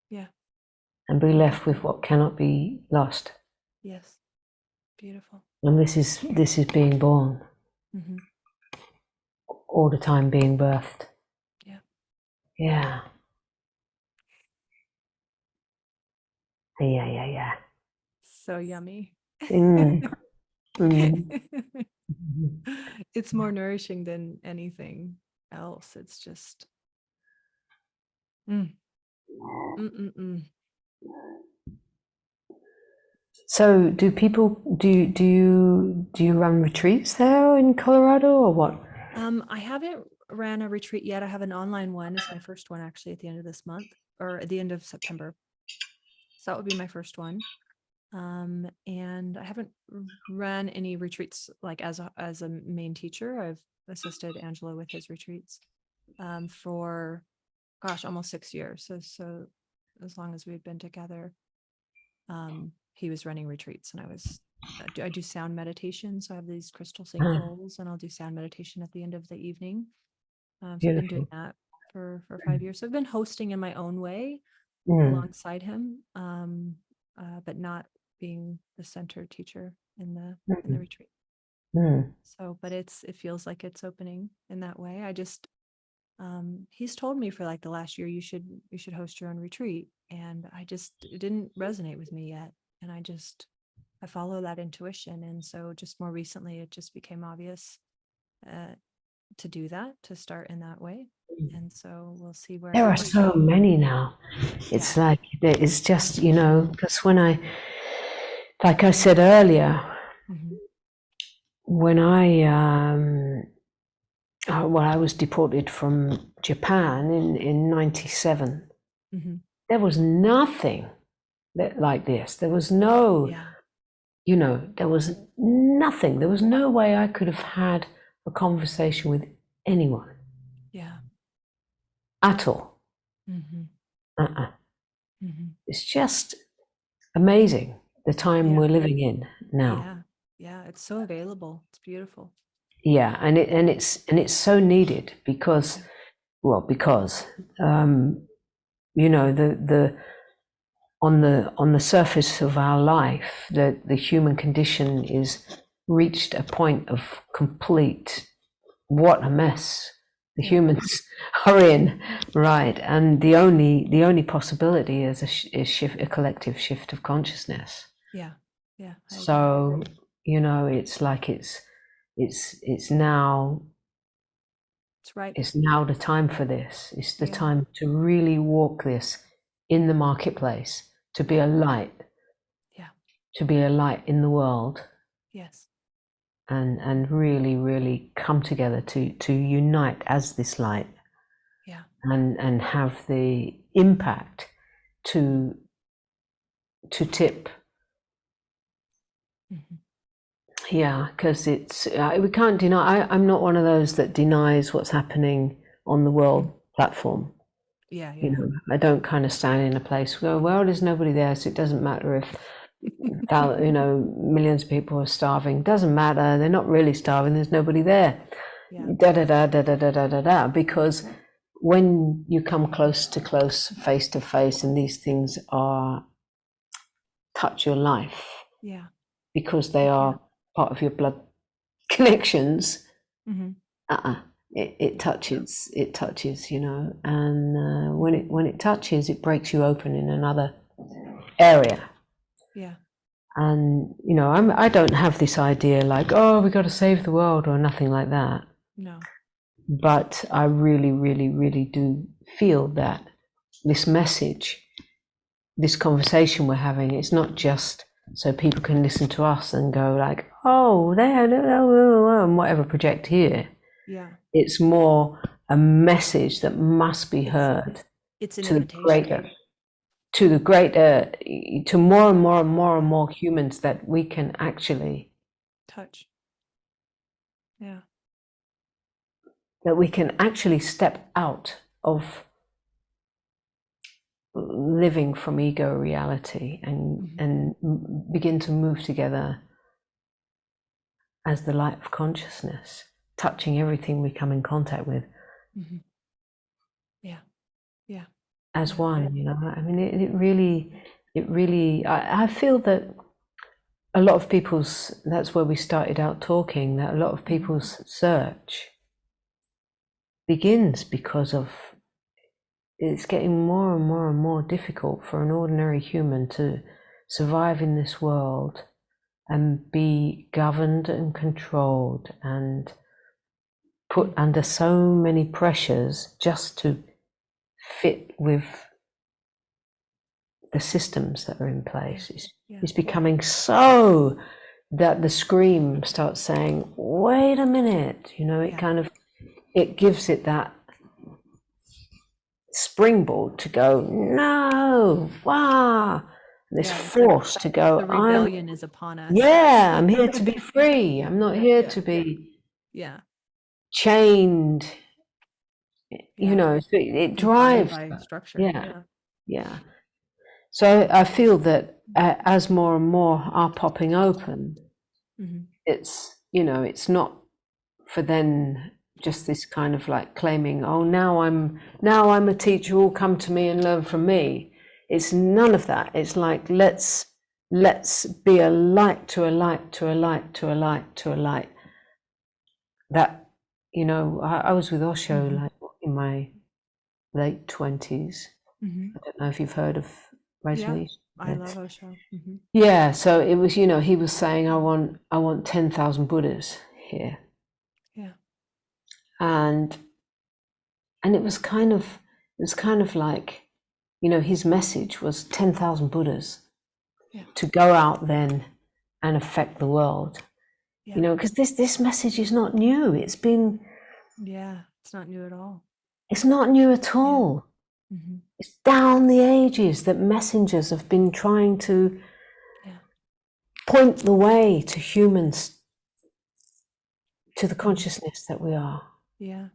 Yeah. And be left with what cannot be lost. Yes. Beautiful. And this is being born. Mm-hmm. All the time being birthed. Yeah. Yeah. Yeah. So yummy. It's more nourishing than anything else. It's just So do people do you run retreats there in Colorado or what? I haven't ran a retreat yet. I have an online one. It's my first one actually at the end of this month or at the end of September. So that would be my first one. And I haven't ran any retreats like as a main teacher. I've assisted Angelo with his retreats for almost 6 years. So as long as we've been together, he was running retreats and I do sound meditation. So I have these crystal sync bowls and I'll do sound meditation at the end of the evening. So I've been doing that for 5 years. So I've been hosting in my own way alongside him, but not being the center teacher in the retreat. So, but it feels like it's opening in that way. I just, he's told me for like the last year, you should host your own retreat. And it didn't resonate with me yet. And I follow that intuition. And so just more recently, it just became obvious to do that, to start in that way. And so we'll see where there are so many now. It's like, it's just, you know, because like I said earlier, when I was deported from Japan in 97, there was nothing like this. There was no, you know, there was nothing. There was no way I could have had a conversation with anyone. Yeah. At all. It's just amazing the time we're living in now. Yeah, it's so available. It's beautiful. Yeah, and it's so needed because you know, the on the surface of our life, the human condition is reached a point of complete, what a mess the humans are in, right? And the only possibility is a collective shift of consciousness. Yeah. So, you know, it's like it's now. It's right. It's now the time for this. It's the time to really walk this in the marketplace, to be a light. Yeah. To be a light in the world. Yes. And really, really come together to unite as this light. Yeah. And have the impact to tip. Yeah, because it's we can't deny. I'm not one of those that denies what's happening on the world platform. Yeah. You know, I don't kind of stand in a place where, well, there's nobody there, so it doesn't matter if you know, millions of people are starving. Doesn't matter. They're not really starving. There's nobody there. Da da da da da da da da da. Because when you come close, face to face, and these things touch your life. Yeah. Because they are part of your blood connections. It touches, you know, and when it touches, it breaks you open in another area. Yeah. And you know, I don't have this idea like, oh, we got to save the world or nothing like that. No. But I really, really, really do feel that this message, this conversation we're having, it's not just so people can listen to us and go like, oh, and whatever, project here. Yeah. It's more a message that must be heard. It's an invitation. to the greater, to more and more and more and more humans that we can actually touch. Yeah. That we can actually step out of living from ego reality and begin to move together as the light of consciousness, touching everything we come in contact with. Yeah. Yeah. As one, you know. I mean, it really, I feel that a lot of people's, that's where we started out talking, that a lot of people's search begins because of it's getting more and more and more difficult for an ordinary human to survive in this world and be governed and controlled and put under so many pressures just to fit with the systems that are in place. It's becoming so that the scream starts saying, wait a minute, you know, it kind of, it gives it that springboard to go, no, wow, this force to go, the rebellion is upon us. Yeah, I'm here to be free. I'm not here to be chained. You know, so it drives by structure. Yeah. So I feel that as more and more are popping open, it's, you know, it's not for then just this kind of like claiming, oh, now I'm a teacher, all come to me and learn from me. It's none of that. It's like, let's be a light to a light to a light to a light to a light. That, you know, I was with Osho like in my late 20s. I don't know if you've heard of Rajneesh. I love Osho. Yeah, so it was, you know, he was saying, I want 10,000 Buddhas here. Yeah. And it was kind of like, you know, his message was 10,000 Buddhas to go out then and affect the world. You know, because this message is not new. It's been it's not new at all. It's not new at all. It's down the ages that messengers have been trying to point the way to humans, to the consciousness that we are. Yeah.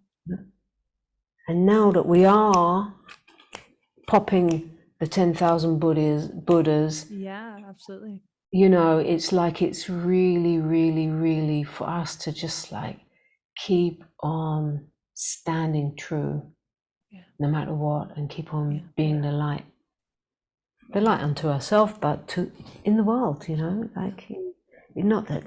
And now that we are popping the 10,000 Buddhas. Yeah, absolutely. You know, it's like, it's really, really, really for us to just like keep on standing true, no matter what, and keep on being the light unto ourselves, but in the world, you know, like, not that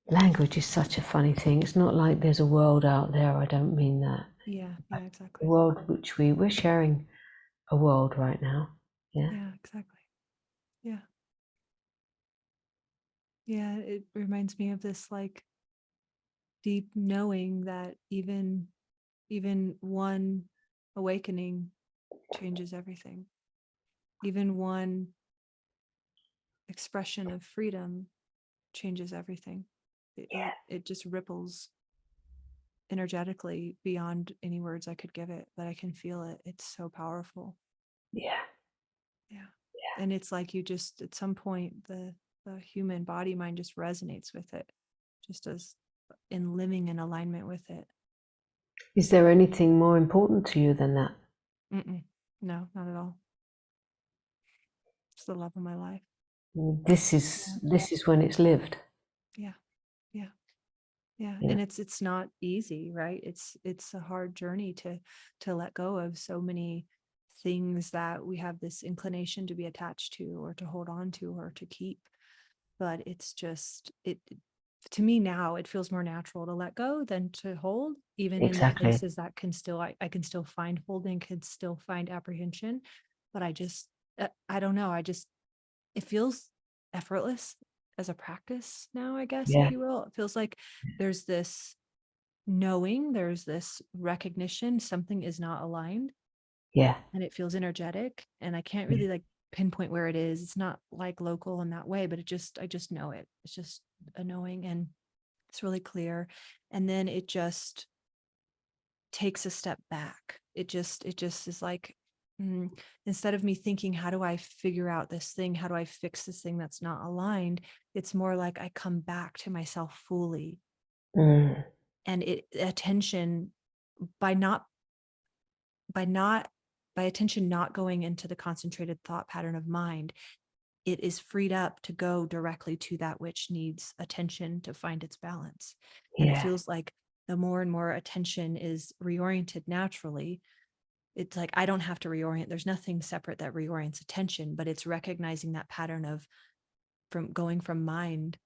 language is such a funny thing. It's not like there's a world out there. I don't mean that. Yeah, exactly. The world which we're sharing a world right now. Yeah, exactly. Yeah, it reminds me of this like deep knowing that even one awakening changes everything. Even one expression of freedom changes everything. It just ripples energetically beyond any words I could give it, but I can feel it. It's so powerful. Yeah. And it's like you just, at some point, the human body mind just resonates with it, just as in living in alignment with it. Is there anything more important to you than that? No, not at all. It's the love of my life. This is when it's lived. Yeah. And it's not easy, right? It's a hard journey to let go of so many things that we have this inclination to be attached to, or to hold on to, or to keep. But it's just, to me now, it feels more natural to let go than to hold, even in the places that can still, I can still find holding, can still find apprehension. But I don't know, it feels effortless as a practice now, I guess, if you will. It feels like there's this knowing, there's this recognition, something is not aligned. And it feels energetic, and I can't really like pinpoint where it is. It's not like local in that way, but I just know it. It's just a knowing, and it's really clear. And then it just takes a step back. It just is like instead of me thinking, how do I figure out this thing? How do I fix this thing that's not aligned? It's more like I come back to myself fully. And attention, by attention not going into the concentrated thought pattern of mind, it is freed up to go directly to that which needs attention to find its balance. And it feels like the more and more attention is reoriented naturally, it's like I don't have to reorient. There's nothing separate that reorients attention, but it's recognizing that pattern of from going from mind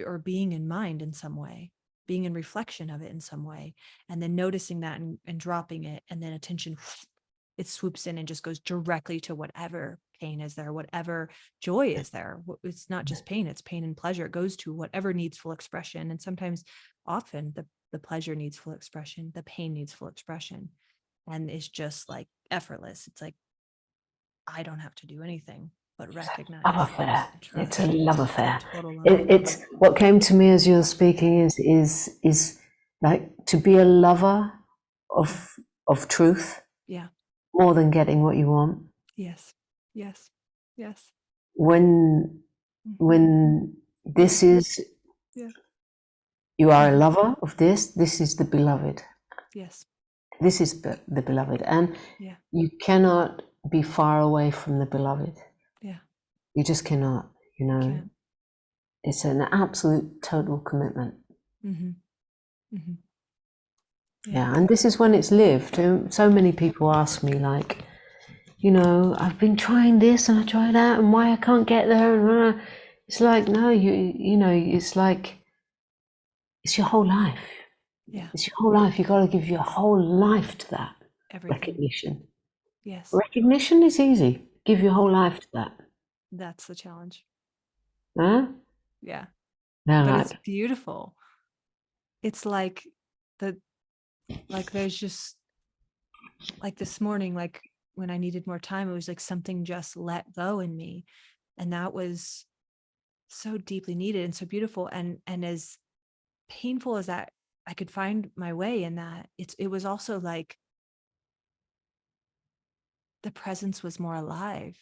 or being in mind in some way, being in reflection of it in some way, and then noticing that and dropping it, and then attention, it swoops in and just goes directly to whatever pain is there, whatever joy is there. It's not just pain, it's pain and pleasure. It goes to whatever needs full expression. And sometimes, often, the pleasure needs full expression, the pain needs full expression. And it's just like effortless. It's like, I don't have to do anything but recognize. Love affair. It's a love affair. Total It's what came to me as you're speaking is like to be a lover of truth. Yeah. More than getting what you want. Yes. Yes. Yes. When this is, you are a lover of this. This is the beloved. Yes. This is the beloved, and you cannot be far away from the beloved. Yeah. You just cannot. You know, it's an absolute total commitment. Yeah, and this is when it's lived. So many people ask me, like, you know, I've been trying this and I tried that, and why I can't get there. And it's like, no, you know, it's like, it's your whole life. Yeah, it's your whole life. You got to give your whole life to that. Recognition. Yes. Recognition is easy. Give your whole life to that. That's the challenge. Huh? Yeah. No, but like, it's beautiful. It's like there's just like this morning, like when I needed more time, it was like something just let go in me. And that was so deeply needed and so beautiful. And as painful as that, I could find my way in that. It was also like the presence was more alive.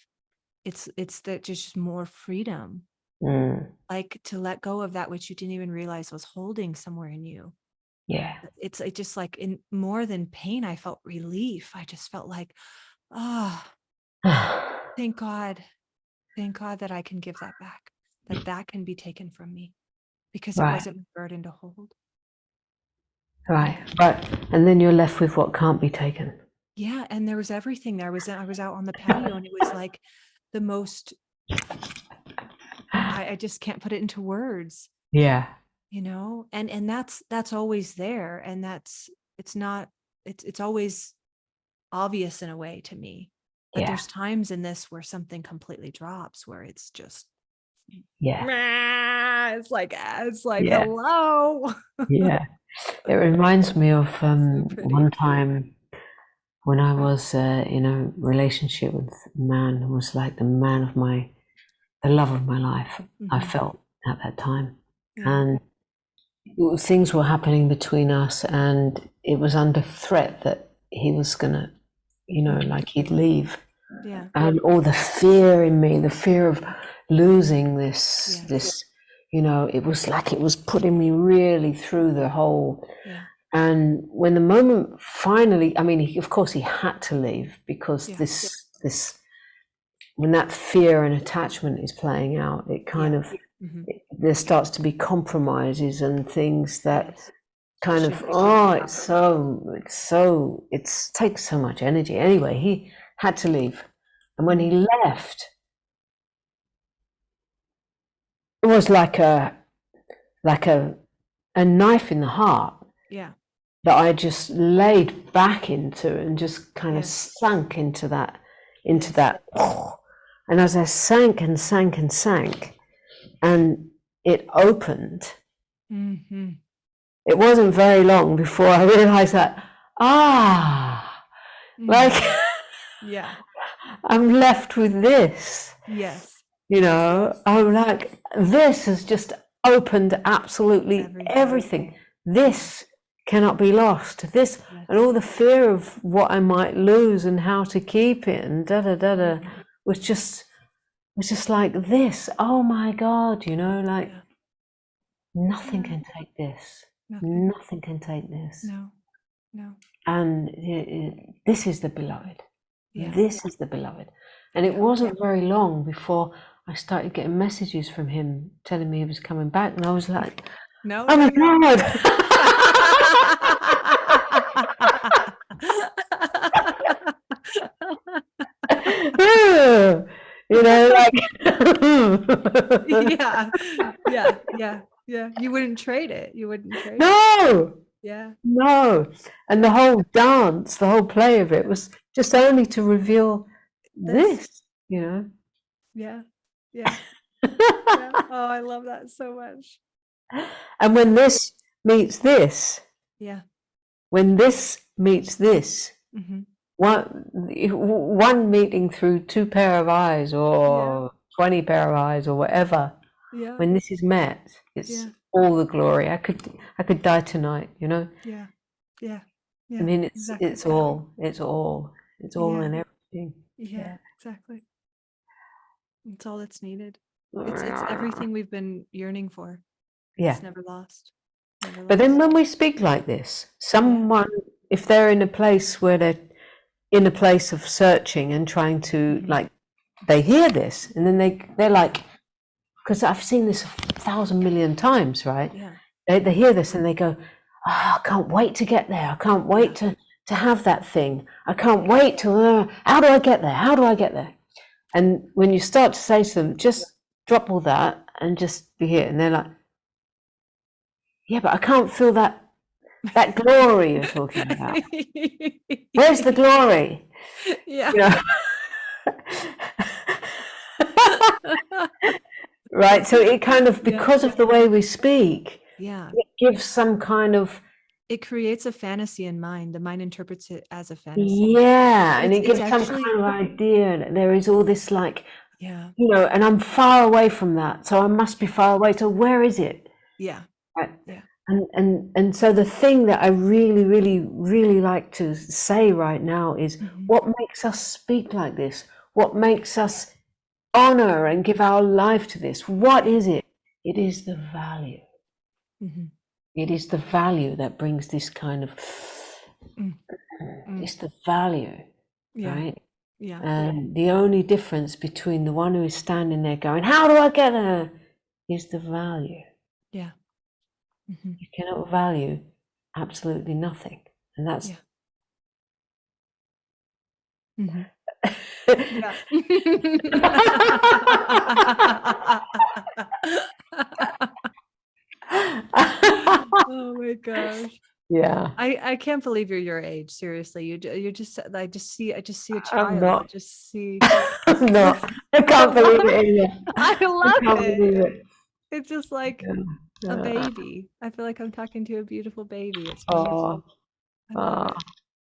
It's that just more freedom. Like to let go of that which you didn't even realize was holding somewhere in you. Yeah. It just like in more than pain, I felt relief. I just felt like, thank God that I can give that back, that can be taken from me, because it wasn't a burden to hold. Right. And then you're left with what can't be taken. Yeah. And there was everything. I was out on the patio, and it was like the most, I just can't put it into words. Yeah. You know, and that's always there. And it's always obvious in a way to me. But there's times in this where something completely drops, where it's just, it's like hello. Yeah. It reminds me of one time when I was in a relationship with a man who was like the love of my life. I felt at that time. And things were happening between us, and it was under threat that he was gonna, you know, like he'd leave. Yeah. And all the fear in me, the fear of losing this, you know, it was like it was putting me really through the whole. And when the moment finally, I mean, of course he had to leave, because this when that fear and attachment is playing out, it kind of, there starts to be compromises and things that kind of, it takes so much energy. Anyway, he had to leave. And when he left, it was like a knife in the heart. Yeah. That I just laid back into and just kind of sunk into that. And as I sank and sank and sank, and it opened, it wasn't very long before I realized that, like, I'm left with this. Yes. You know, I'm like, this has just opened absolutely everything. This cannot be lost. This and all the fear of what I might lose and how to keep it and da da da da was just like this. Oh my God, you know, like nothing can take this. Nothing can take this. No. And this is the beloved. This is the beloved. And it wasn't very long before I started getting messages from him telling me he was coming back, and I was like, no, oh my God. You know, like yeah. You wouldn't trade it. No. Yeah. No. And the whole dance, the whole play of it was just only to reveal this, you know. Yeah. Oh, I love that so much. And when this meets this, when this meets this, one meeting through two pair of eyes or 20 pair of eyes or whatever, when this is met, it's all the glory. I could die tonight, you know. I mean, it's all in everything. Exactly. It's all that's needed. It's everything we've been yearning for. It's never lost. But then when we speak like this, someone, if they're in a place where they're in a place of searching and trying to, like, they hear this and then they're like, because I've seen this 1,000 million times, right? They hear this and they go, I can't wait to get there. I can't wait to have that thing. I can't wait to, how do I get there? How do I get there? And when you start to say to them, just drop all that and just be here. And they're like, yeah, but I can't feel that glory you're talking about. Where's the glory? Yeah. You know? Right. So it kind of, because of the way we speak, it gives some kind of, it creates a fantasy in mind. The mind interprets it as a fantasy. Yeah, and it gives some kind of idea that there is all this, like, you know, and I'm far away from that, so I must be far away. So where is it? Right. And so the thing that I really, really, really like to say right now is what makes us speak like this? What makes us honor and give our life to this? What is it? It is the value. It is the value that brings this kind of, it's the value, right? And the only difference between the one who is standing there going, how do I get there? Is the value. You cannot value absolutely nothing. And that's... Oh my gosh. Yeah. I can't believe you're your age. Seriously, you're just, I just see a child. I'm not. I just see. I'm not. I can't believe it either. I love it. It's just like a baby. I feel like I'm talking to a beautiful baby. It's wonderful.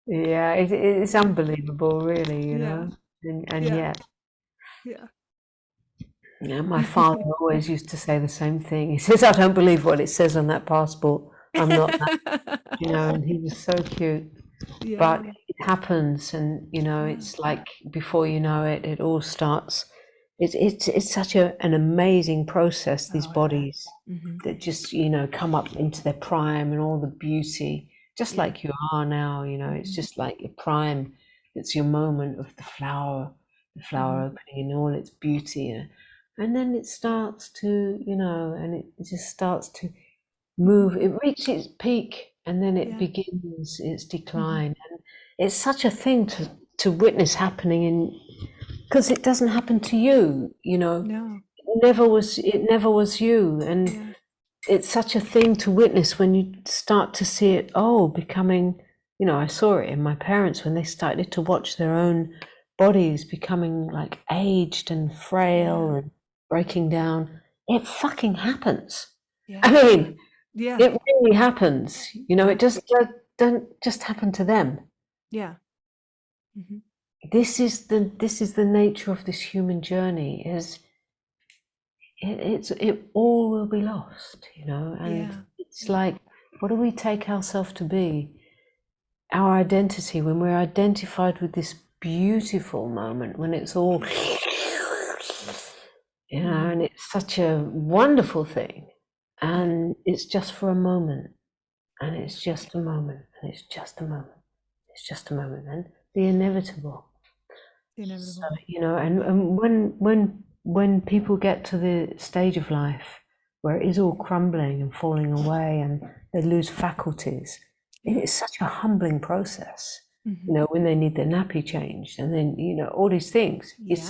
Yeah, it's unbelievable, really, you know. And yet. Yeah, my father always used to say the same thing. He says, I don't believe what it says on that passport. I'm not that, you know, and he was so cute. But it happens, and, you know, it's like before you know it, it all starts. It's such an amazing process, these bodies that just, you know, come up into their prime and all the beauty, just like you are now, you know, it's just like your prime. It's your moment of the flower opening in all its beauty. And then it starts to, you know, and it just starts to move. It reaches its peak and then it begins its decline. And it's such a thing to witness happening in, because it doesn't happen to you, you know. It never was you. And it's such a thing to witness when you start to see it becoming, you know, I saw it in my parents when they started to watch their own bodies becoming like aged and frail and breaking down. It fucking happens. I mean, it really happens. You know, it just don't just happen to them. This is the nature of this human journey. It all will be lost, you know, and it's like What do we take ourselves to be? Our identity, when we're identified with this beautiful moment, when it's all, you know, and it's such a wonderful thing, and it's just for a moment, and it's just a moment, and it's just a moment, it's just a moment, and the inevitable. So, you know, and when people get to the stage of life where it is all crumbling and falling away, and they lose faculties, it's such a humbling process. You know, when they need their nappy changed, and then, you know, all these things. It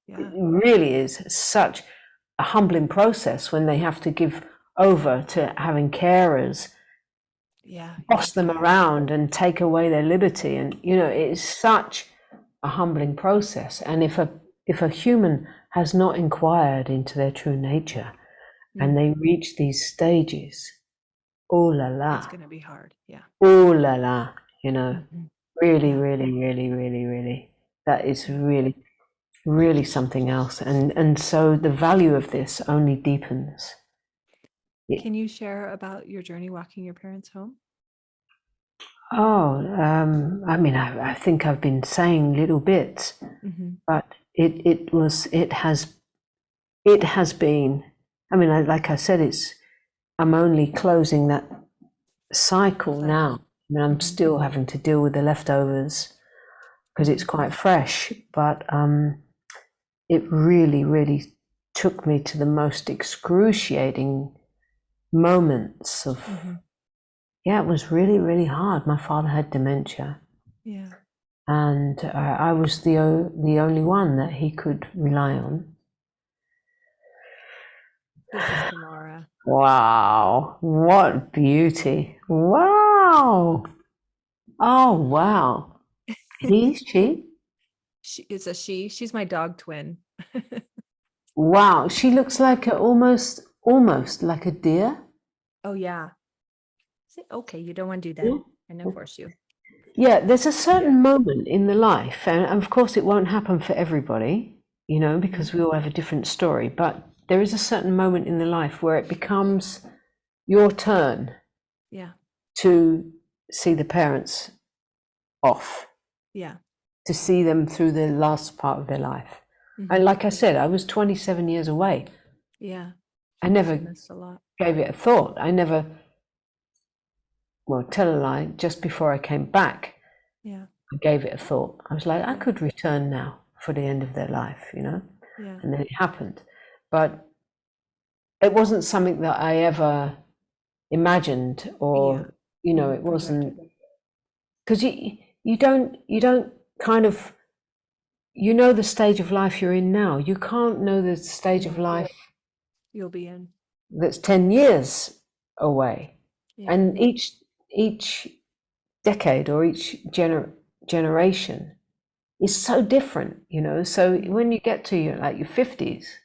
really is such a humbling process when they have to give over to having carers boss them around and take away their liberty, and, you know, it is such a humbling process. And if a human has not inquired into their true nature, and they reach these stages, oh la la, it's going to be hard. Oh la la, you know, really, that is really something else. And so the value of this only deepens. Can you share about your journey walking your parents home? Oh, I mean, I think I've been saying little bits, but it has been, I mean, like I said, I'm only closing that cycle now. I mean, I'm still having to deal with the leftovers because it's quite fresh, but it really took me to the most excruciating moments of, it was really hard. My father had dementia. And I was the only one that he could rely on. This is Tamara. Wow, what beauty. Wow. Oh, wow. She? It's a she. She's my dog twin. Wow, she looks like almost like a deer. Oh, yeah. Okay, you don't want to do that. I'm going to force you. Yeah, there's a certain moment in the life, and of course it won't happen for everybody, you know, because we all have a different story, but there is a certain moment in the life where it becomes your turn to see the parents off, to see them through the last part of their life. And like I said, I was 27 years away. I never gave it a thought. I never, well, tell a lie, just before I came back, I gave it a thought. I was like, I could return now for the end of their life, you know? And then it happened. But it wasn't something that I ever imagined, or, you know, it wasn't, because you don't kind of, you know, the stage of life you're in now. You can't know the stage of life you'll be in that's 10 years away. And each decade or each generation is so different, you know. So when you get to your 50s,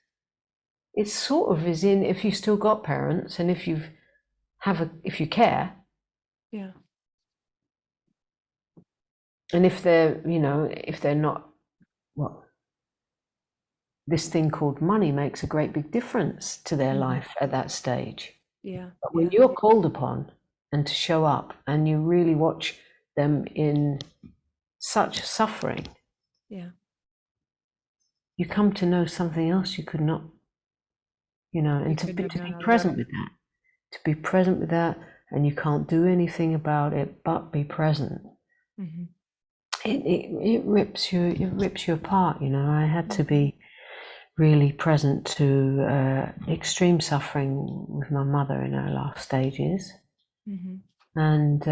it's sort of as in, if you still got parents, and if you care, and if they're, you know, if they're not, well, this thing called money makes a great big difference to their life at that stage. But when you're called upon and to show up, and you really watch them in such suffering, you come to know something else you could not, you know, and to be present with that, and you can't do anything about it but be present. It rips you apart, you know. I had to be really present to extreme suffering with my mother in her last stages, and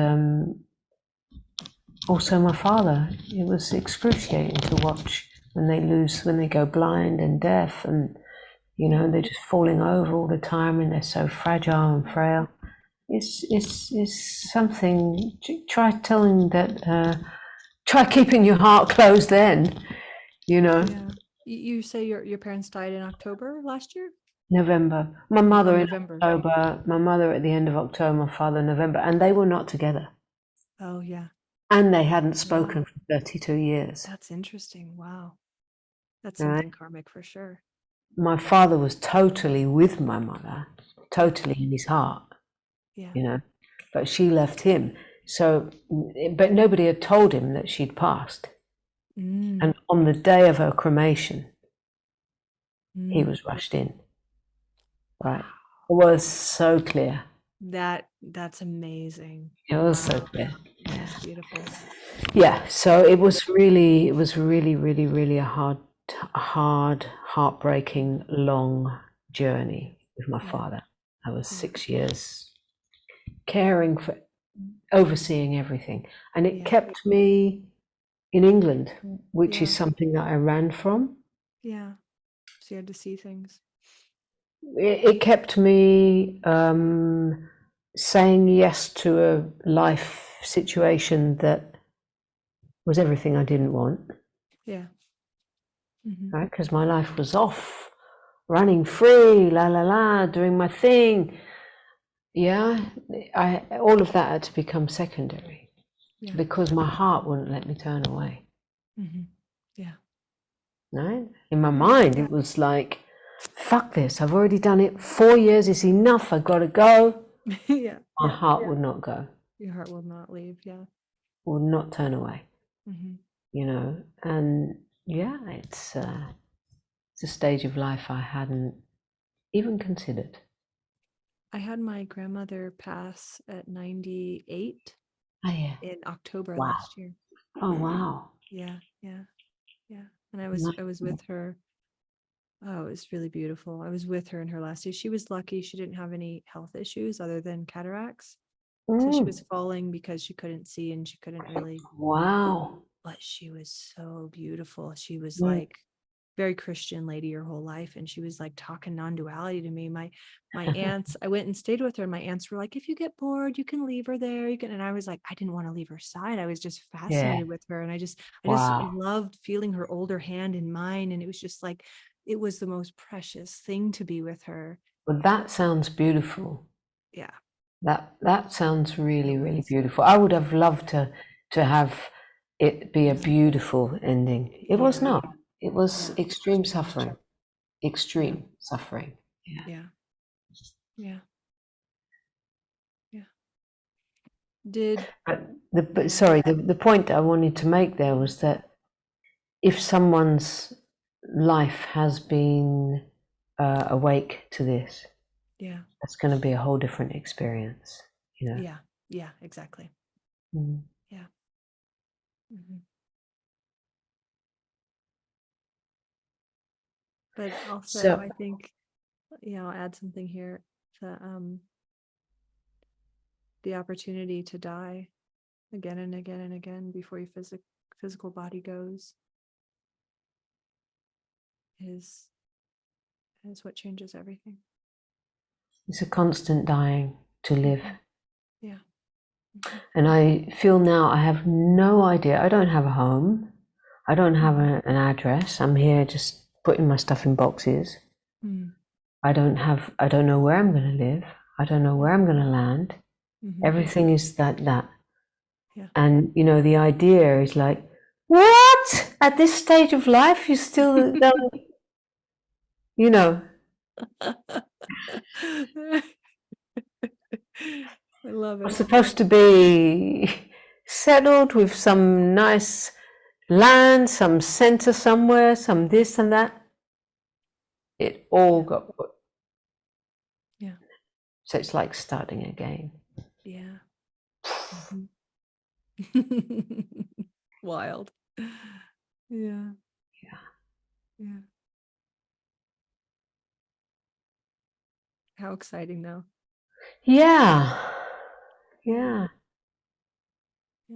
also my father. It was excruciating to watch when they go blind and deaf, and, you know, they're just falling over all the time, and they're so fragile and frail. It's something. Try telling that. Try keeping your heart closed then, you know. You say your parents died in October last year? November. My mother in October, my mother at the end of October, my father in November, and they were not together. Oh, yeah. And they hadn't spoken for 32 years. That's interesting. Wow. That's something karmic for sure. My father was totally with my mother, totally in his heart, you know. but she left him. So, but nobody had told him that she'd passed. And on the day of her cremation, he was rushed in. Right. It was so clear. That's amazing. It was so clear. That's beautiful. Yeah. So it was really, really a hard, heartbreaking, long journey with my father. I was 6 years caring for, overseeing everything. And it kept me in England, which is something that I ran from. Yeah. So you had to see things. It kept me saying yes to a life situation that was everything I didn't want. Yeah. Right? Because my life was off, running free, la la la, doing my thing. Yeah, all of that had to become secondary because my heart wouldn't let me turn away. Yeah. Right? In my mind, it was like, fuck this, I've already done it. 4 years is enough, I've got to go. Yeah. My heart would not go. Your heart will not leave. Yeah. Would not turn away. You know, and yeah, it's a stage of life I hadn't even considered. I had my grandmother pass at 98 in October last year. Oh wow. Yeah. And I was with her. Oh, it was really beautiful. I was with her in her last day. She was lucky she didn't have any health issues other than cataracts. So she was falling because she couldn't see and she couldn't really. Wow. But she was so beautiful. She was like very Christian lady her whole life. And she was like talking non-duality to me. My aunts, I went and stayed with her. And my aunts were like, if you get bored, you can leave her there. You can. And I was like, I didn't want to leave her side. I was just fascinated with her. And I just loved feeling her older hand in mine. And it was just like, it was the most precious thing to be with her. Well, that sounds beautiful. Yeah. That sounds really, really beautiful. I would have loved to have it be a beautiful ending. It was not. It was extreme suffering. Extreme suffering. Yeah. But sorry, the point I wanted to make there was that if someone's life has been awake to this, that's going to be a whole different experience, you know. Yeah, exactly. Yeah. But also, I think, I'll add something here. The opportunity to die again and again and again before your physical body goes is what changes everything. It's a constant dying to live. Yeah. And I feel now I have no idea. I don't have a home. I don't have an address. I'm here just putting my stuff in boxes. I don't know where I'm going to live. I don't know where I'm going to land. Everything is that. Yeah. And, you know, the idea is like, what? At this stage of life, you still don't, you know. I love it. I'm supposed to be settled with some nice land, some center somewhere, some this and that. It all got put. Yeah. So it's like starting again. Yeah. Wild. Yeah. How exciting though. Yeah.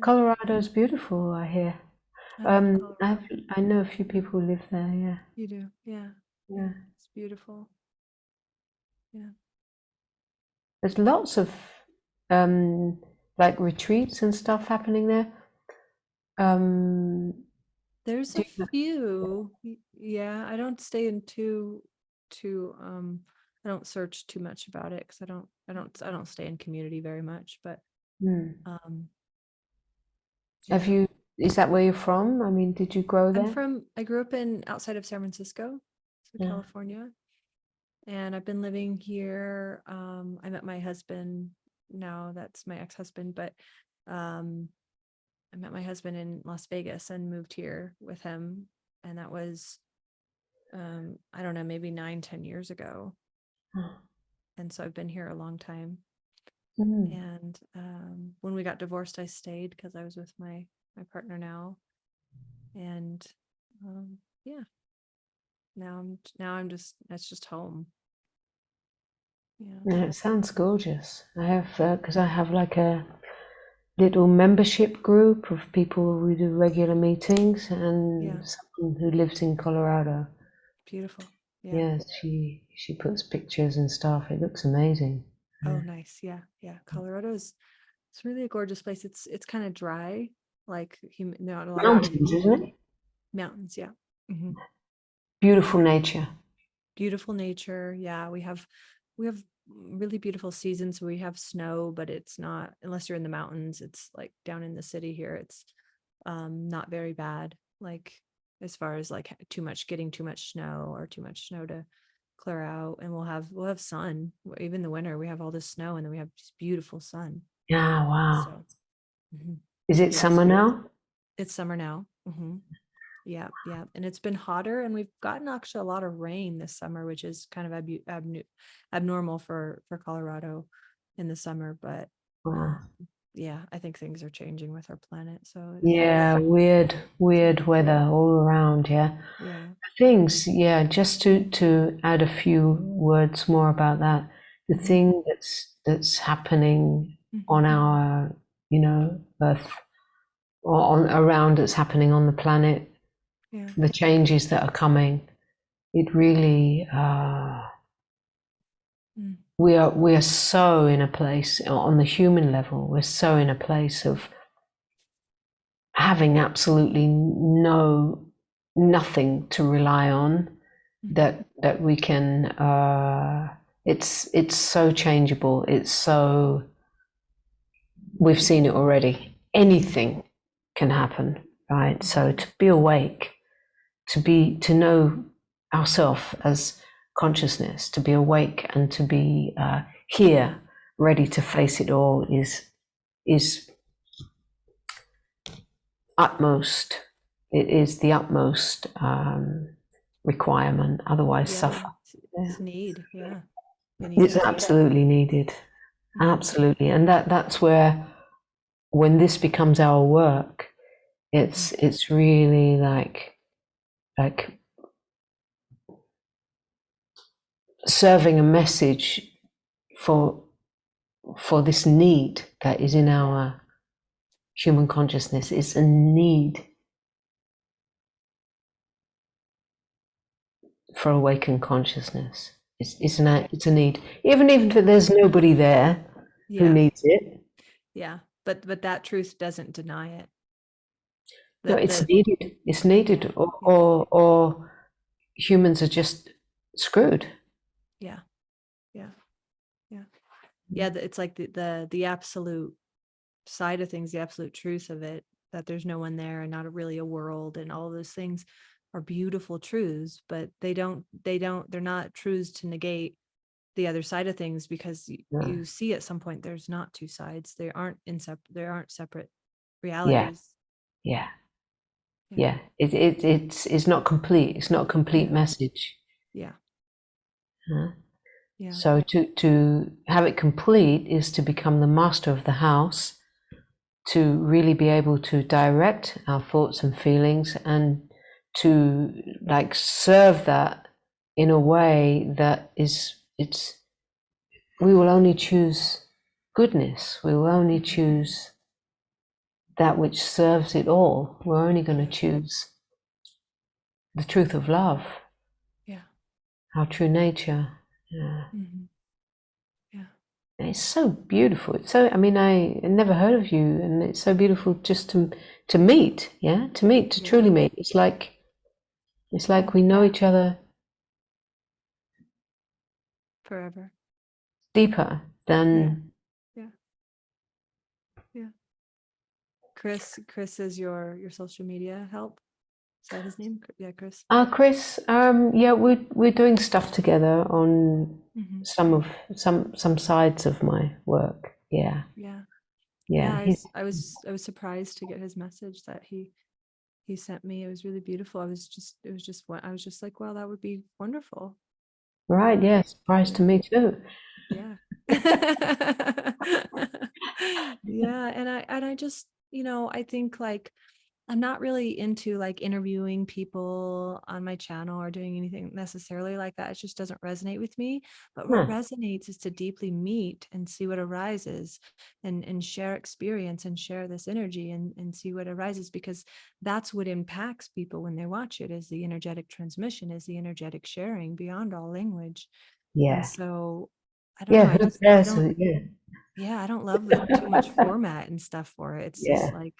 Colorado's beautiful, I hear. I know a few people who live there. Yeah. You do. Yeah. It's beautiful. Yeah. There's lots of like retreats and stuff happening there. There's a few. Yeah, I don't stay in too I don't search too much about it because I don't stay in community very much, but have you, is that where you're from? I mean, did you grow there? I grew up outside of San Francisco, so California. And I've been living here. I met my husband now that's my ex-husband, but I met my husband in Las Vegas and moved here with him. And that was, I don't know, maybe 9-10 years ago. And so I've been here a long time. And when we got divorced, I stayed because I was with my partner now. And yeah, now I'm just, that's just home. Yeah, it sounds gorgeous. I have, because I have like a little membership group of people who do regular meetings, and someone who lives in Colorado. Beautiful. Yes, she puts pictures and stuff. It looks amazing. Oh, nice. Yeah. Colorado is, it's really a gorgeous place. It's kind of dry, like not a lot Mountains, of isn't it? mountains. Yeah. Mm-hmm. Beautiful nature. Beautiful nature. Yeah, we have really beautiful seasons. We have snow, but it's not, unless you're in the mountains. It's like down in the city here. It's not very bad. Like as far as like getting too much snow or too much snow to clear out. And we'll have sun. Even the winter, we have all this snow, and then we have just beautiful sun. Yeah, wow. So is it summer now? It's summer now. Yeah. And it's been hotter, and we've gotten actually a lot of rain this summer, which is kind of abnormal for Colorado in the summer. But yeah, I think things are changing with our planet. So weird weather all around. Yeah. Things, just to add a few words more about that. The thing that's happening on our, Earth, or around, that's happening on the planet. The changes that are coming, it really we are so in a place on the human level, we're so in a place of having absolutely nothing to rely on, that we can it's so changeable, it's so, we've seen it already, anything can happen, right? So to be awake, to know ourselves as consciousness, to be awake and to be here, ready to face it all, is utmost. It is the utmost requirement. Otherwise, suffer. It's need. Yeah, it's absolutely needed. Absolutely, and that's where, when this becomes our work, it's really like serving a message for this need that is in our human consciousness. It's a need for awakened consciousness. It's a need, even if there's nobody there who needs it. Yeah, but that truth doesn't deny it. No, it's needed. It's needed, or humans are just screwed. Yeah. It's like the absolute side of things, the absolute truth of it, that there's no one there and not really a world, and all those things are beautiful truths, but they're not truths to negate the other side of things, because you see at some point there's not two sides. There aren't separate realities. It's not complete. It's not a complete message. So to have it complete is to become the master of the house, to really be able to direct our thoughts and feelings, and to like serve that in a way that we will only choose goodness. We will only choose that which serves it all. We're only going to choose the truth of love, our true nature. It's so beautiful. It's so, I mean, I never heard of you, and it's so beautiful just to meet, to truly meet. It's like we know each other Forever. Deeper than. Chris is your social media help. Is that his name? Yeah, Chris. Chris, we're doing stuff together on some sides of my work. Yeah. Yeah. Yeah. I was surprised to get his message that he sent me. It was really beautiful. I was just like, wow, that would be wonderful. Right. Yeah. Surprise to me too. Yeah. Yeah. And I just, I think like I'm not really into like interviewing people on my channel or doing anything necessarily like that. It just doesn't resonate with me. But what resonates is to deeply meet and see what arises, and share experience and share this energy, and see what arises, because that's what impacts people when they watch it, is the energetic transmission, is the energetic sharing beyond all language. And Yeah. so I don't know. Yeah. Who cares? Yeah. I don't love the too much format and stuff for it. It's just Yeah. like,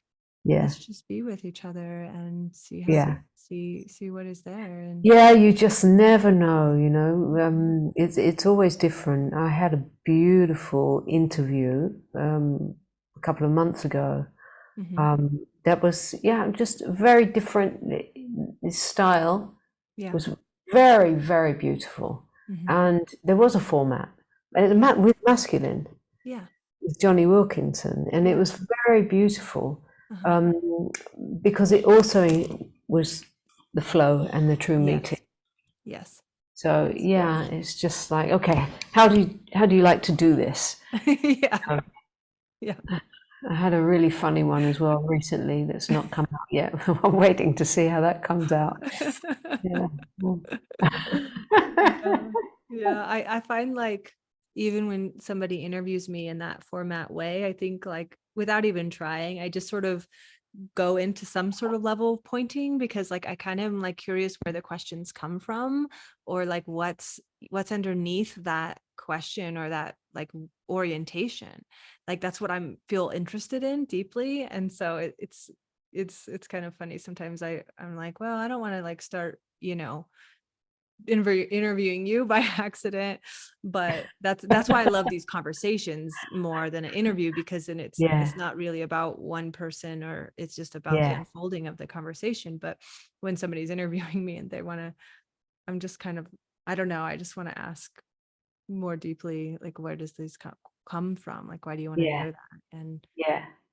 Yeah. let's just be with each other and see Yeah. see what is there. And Yeah, you just never know, you know. It's always different. I had a beautiful interview a couple of months ago. That was, yeah, just very different. His style yeah. was very, very beautiful, and there was a format. It was with masculine, Yeah. with Johnny Wilkinson, and it was very beautiful, because it also was the flow and the true meeting. Yes. So yeah, it's just like, okay, how do you like to do this? Yeah. Yeah. I had a really funny one as well recently that's not come out yet. I'm waiting to see how that comes out. Yeah. Yeah. I find like, even when somebody interviews me in that format way, I think like without even trying, I just sort of go into some sort of level of pointing, because like I kind of am like curious where the questions come from, or like what's underneath that question, or that like orientation. Like that's what I'm feel interested in deeply. And so it's kind of funny sometimes. I'm like, well, I don't want to like start, interviewing you by accident, but that's why I love these conversations more than an interview, because then it's not really about one person, or it's just about the unfolding of the conversation. But when somebody's interviewing me and they want to, I'm just kind of, I don't know, I just want to ask more deeply, like, where does this come from? Like, why do you want to know that? And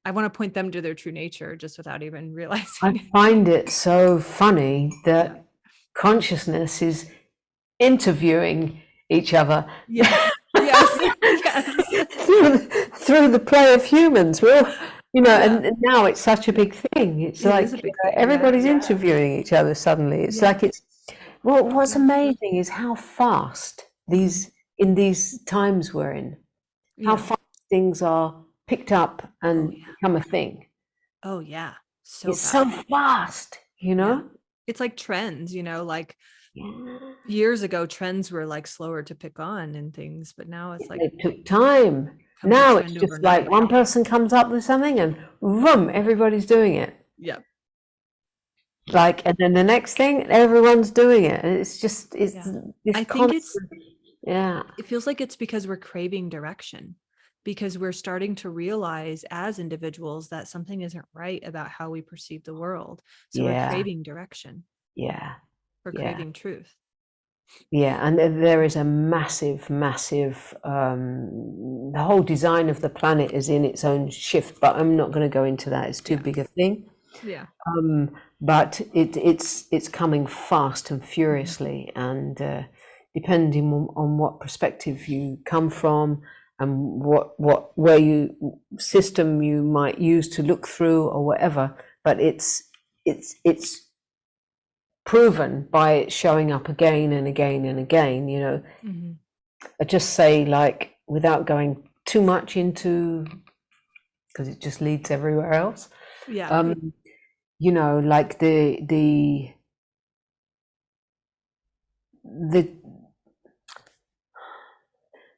I want to point them to their true nature, just without even realizing I it. find it so funny that consciousness is interviewing each other. Yes. through the play of humans. Well, and now it's such a big thing. It's It like is a big thing. everybody's interviewing each other suddenly. It's like it's what's amazing is how fast in these times we're in, how fast things are picked up and become a thing. Oh yeah. It's so fast, It's like trends, like years ago, trends were like slower to pick on and things, but now it's like it took time. Now it's just like one person comes up with something and vroom, everybody's doing it. Yeah. Like, and then the next thing, everyone's doing it. It's just, it's this I think constant, it feels like it's because we're craving direction, because we're starting to realize as individuals that something isn't right about how we perceive the world. So we're craving direction. Yeah. We're craving truth. Yeah, and there is a massive, massive, the whole design of the planet is in its own shift, but I'm not going to go into that. It's too big a thing. Yeah. But it's coming fast and furiously, and depending on what perspective you come from and where you system you might use to look through or whatever, but it's proven by it showing up again and again and again, I just say, like, without going too much into, because it just leads everywhere else, like the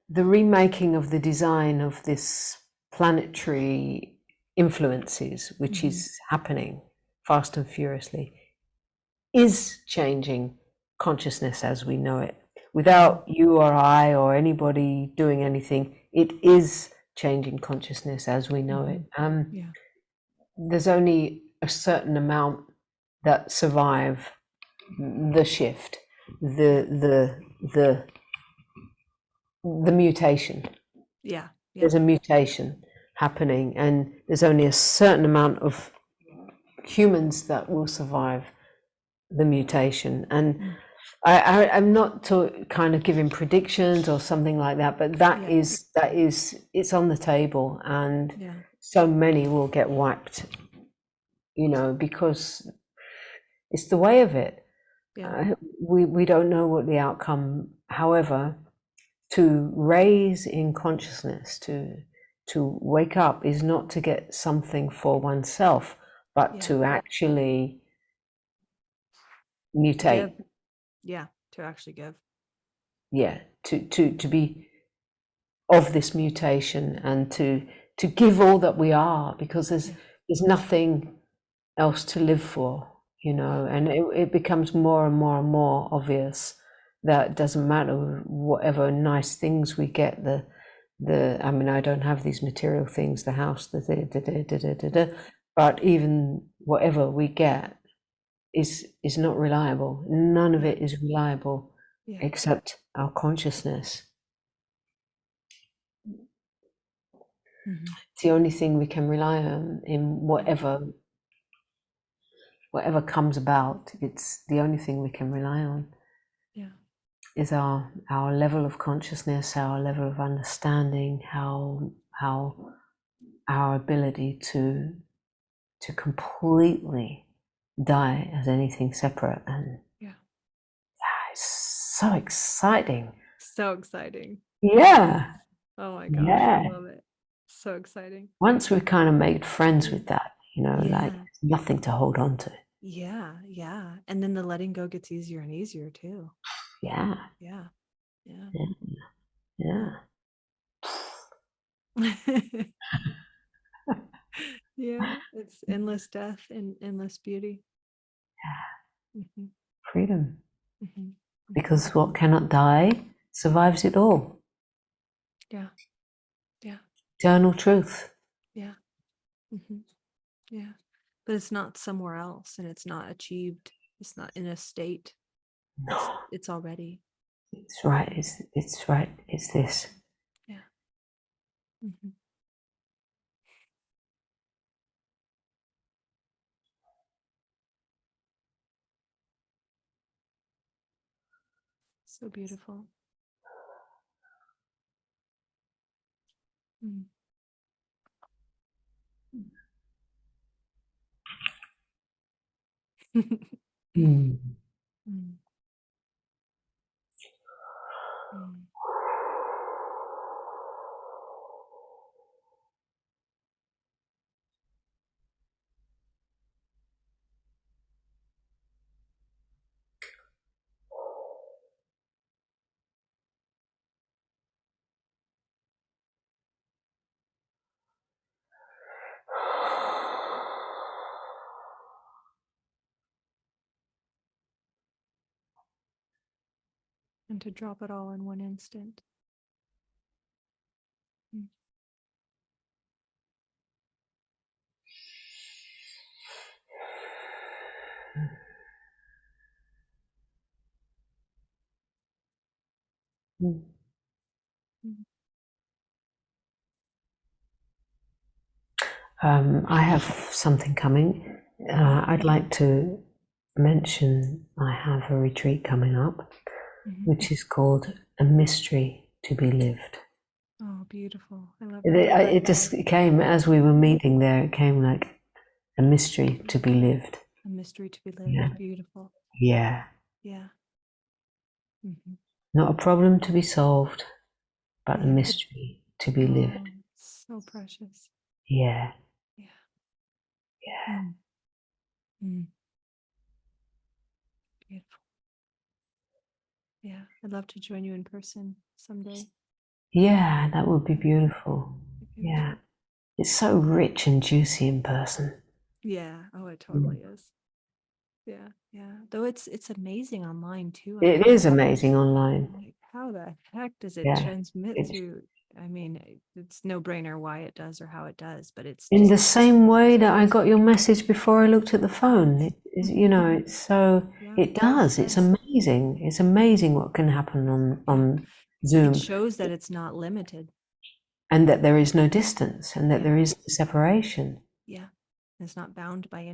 remaking of the design of this planetary influences, which is happening fast and furiously, is changing consciousness as we know it. Without you or I or anybody doing anything, it is changing consciousness as we know it. There's only a certain amount that survive the shift, the mutation. Yeah. there's a mutation happening, and there's only a certain amount of humans that will survive the mutation. And I'm not kind of giving predictions or something like that, but that is it's on the table, and so many will get wiped, you know, because it's the way of it. We don't know what the outcome. However, to raise in consciousness, to wake up, is not to get something for oneself, but to actually mutate. To actually give. To be of this mutation, and to give all that we are, because there's nothing else to live for, you know. And it becomes more and more and more obvious that it doesn't matter whatever nice things we get, I mean, I don't have these material things, the house, but even whatever we get is not reliable. None of it is reliable except our consciousness. It's the only thing we can rely on in whatever comes about. It's the only thing we can rely on. Is our level of consciousness, our level of understanding, how our ability to completely die as anything separate. And it's so exciting. So exciting. Yeah. Oh my gosh, I love it. So exciting. Once we've kind of made friends with that, you know, like nothing to hold on to. And then the letting go gets easier and easier too. Yeah. It's endless death and endless beauty. Freedom. Because what cannot die survives it all. Eternal truth. But it's not somewhere else, and it's not achieved. It's not in a state. No. It's already. It's right. It's right. It's this. So beautiful. And to drop it all in one instant. I have something coming. I'd like to mention I have a retreat coming up, which is called A Mystery to Be Lived. Oh, beautiful. I love it. It just came as we were meeting there. It came like a mystery to be lived. A mystery to be lived. Beautiful. Yeah. Not a problem to be solved, but a mystery to be lived. So precious. Yeah. Beautiful. I'd love to join you in person someday. Yeah, that would be beautiful. Yeah. It's so rich and juicy in person. Oh, it totally is. Though it's amazing online too. It is amazing online. Like, how the heck does it transmit through? I mean, it's no brainer why it does or how it does, but it's in the same way that I got your message before I looked at the phone. You know, it's so it does. It's amazing. It's amazing what can happen on Zoom. It shows that it's not limited. and that there is no distance, and that there is no separation. Yeah. It's not bound by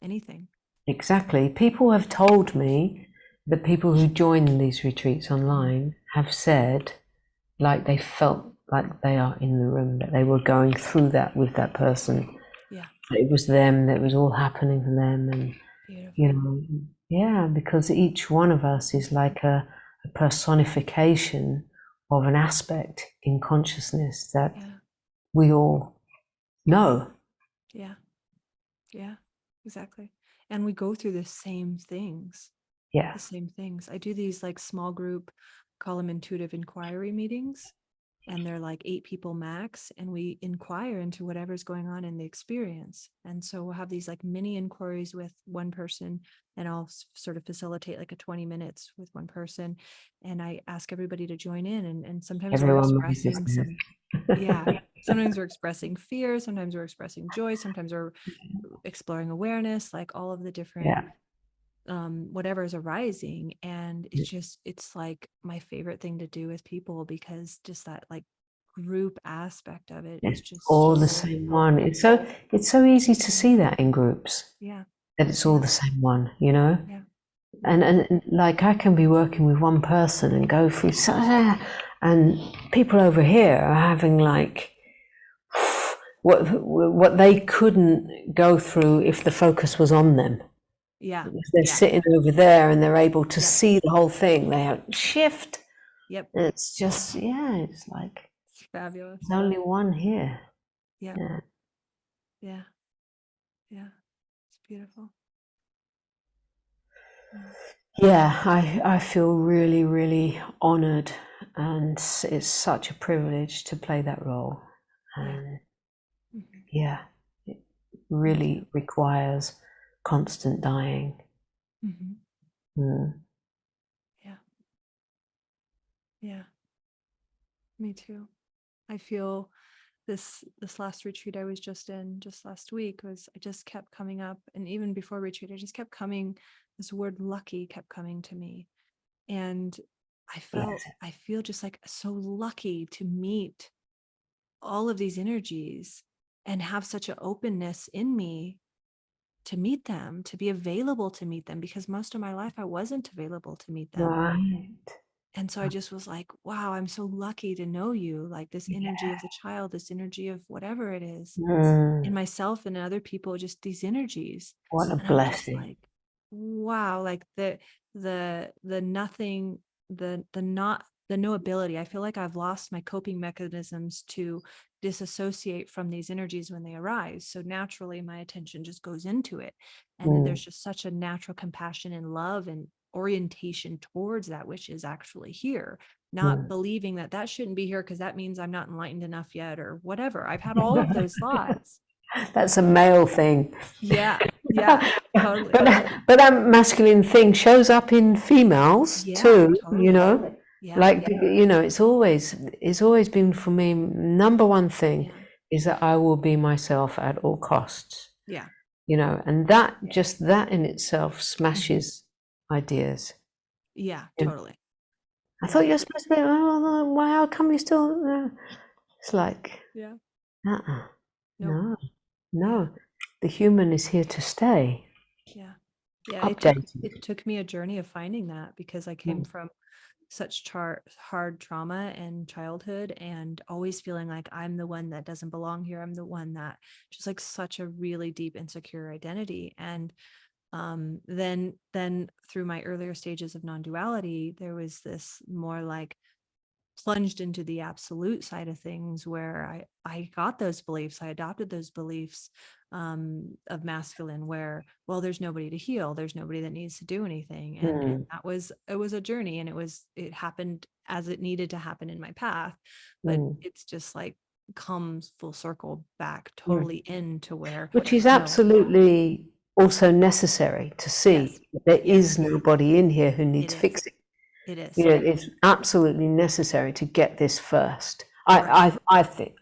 anything. Exactly. People have told me that people who join these retreats online have said, like, they felt like they are in the room, that they were going through that with that person. Yeah. That it was them, that it was all happening for them. And, beautiful. you know, yeah, because each one of us is like a personification of an aspect in consciousness that we all know. Yeah. Yeah, exactly. And we go through the same things. Yeah. The same things. I do these like small group, call them intuitive inquiry meetings. And they're like 8 people max. And we inquire into whatever's going on in the experience. And so we'll have these like mini inquiries with one person, and I'll sort of facilitate like a 20 minutes with one person. And I ask everybody to join in. And sometimes we're expressing some, sometimes we're expressing fear, sometimes we're expressing joy, sometimes we're exploring awareness, like all of the different whatever is arising. And it's like my favorite thing to do with people, because just that like group aspect of it is just all so the same one. It's so easy to see that in groups. That it's all the same one, you know. And like, I can be working with one person and go through and people over here are having like what they couldn't go through if the focus was on them. They're sitting over there and they're able to see the whole thing. They have shift. It's just, it's like, it's fabulous. There's only one here. Yeah. It's beautiful. I feel really, really honored, and it's such a privilege to play that role. And it really requires constant dying. Me too. I feel this last retreat I was just in just last week I just kept coming up, and even before retreat I just kept coming, this word lucky kept coming to me. And I feel just like so lucky to meet all of these energies and have such an openness in me to meet them, to be available to meet them, because most of my life I wasn't available to meet them. Right. And so I just was like, wow, I'm so lucky to know you, like this energy of the child, this energy of whatever it is in myself and other people, just these energies. What a and blessing. I'm just like, wow, like the nothing, the no ability. I feel like I've lost my coping mechanisms to disassociate from these energies when they arise. So naturally my attention just goes into it. And there's just such a natural compassion and love and orientation towards that which is actually here, not believing that shouldn't be here because that means I'm not enlightened enough yet or whatever. I've had all of those thoughts. That's a male thing. Totally. But that masculine thing shows up in females too, totally. you know. You know, it's always been for me, number one thing is that I will be myself at all costs. You know, and that in itself smashes ideas. Totally. I thought you're supposed to be, well, how come you still, it's like, no, the human is here to stay. It took me a journey of finding that, because I came from such hard trauma and childhood, and always feeling like I'm the one that doesn't belong here. I'm the one that just like such a really deep insecure identity. And then through my earlier stages of non-duality, there was this more like plunged into the absolute side of things, where I got those beliefs, I adopted those beliefs of masculine, where, well, there's nobody to heal, there's nobody that needs to do anything. And it was a journey, and it happened as it needed to happen in my path. But it's just like comes full circle back totally into where, which is absolutely also necessary to see there is nobody in here who needs fixing. It is. You know, it's absolutely necessary to get this first. I think.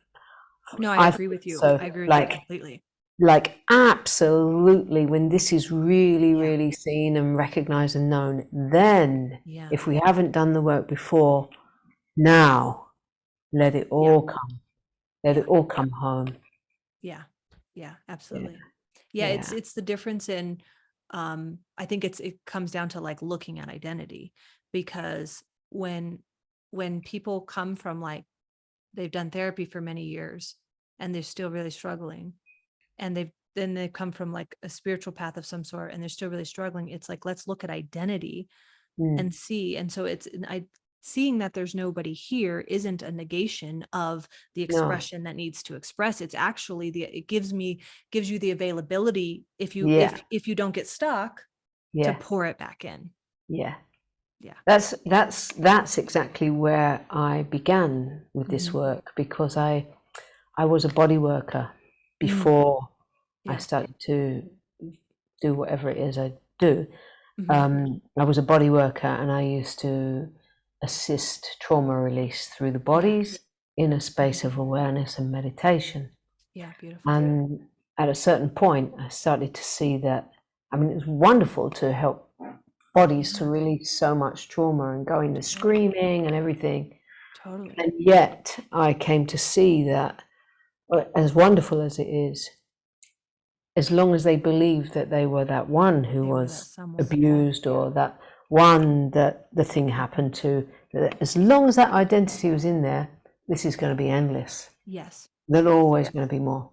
No, I agree with you. So, I agree with you completely. Like, absolutely, when this is really, really seen and recognized and known, then if we haven't done the work before, now let it all come, let it all come home. Yeah, absolutely. Yeah. It's the difference in, I think it comes down to like looking at identity, because when people come from like, they've done therapy for many years and they're still really struggling, and they come from like a spiritual path of some sort and they're still really struggling, it's like, let's look at identity and see. And so seeing that there's nobody here isn't a negation of the expression that needs to express. It's actually it gives you the availability, if you if you don't get stuck, to pour it back in. That's exactly where I began with this work, because I was a body worker before I started to do whatever it is I do. I was a body worker, and I used to assist trauma release through the bodies in a space of awareness and meditation. Beautiful. And at a certain point, I started to see that, I mean, it's wonderful to help bodies to release so much trauma and go into screaming and everything. Totally. And yet I came to see that, as wonderful as it is, as long as they believed that they were that one who was abused, or that one that the thing happened to, that as long as that identity was in there, this is going to be endless. Yes. There's always going to be more.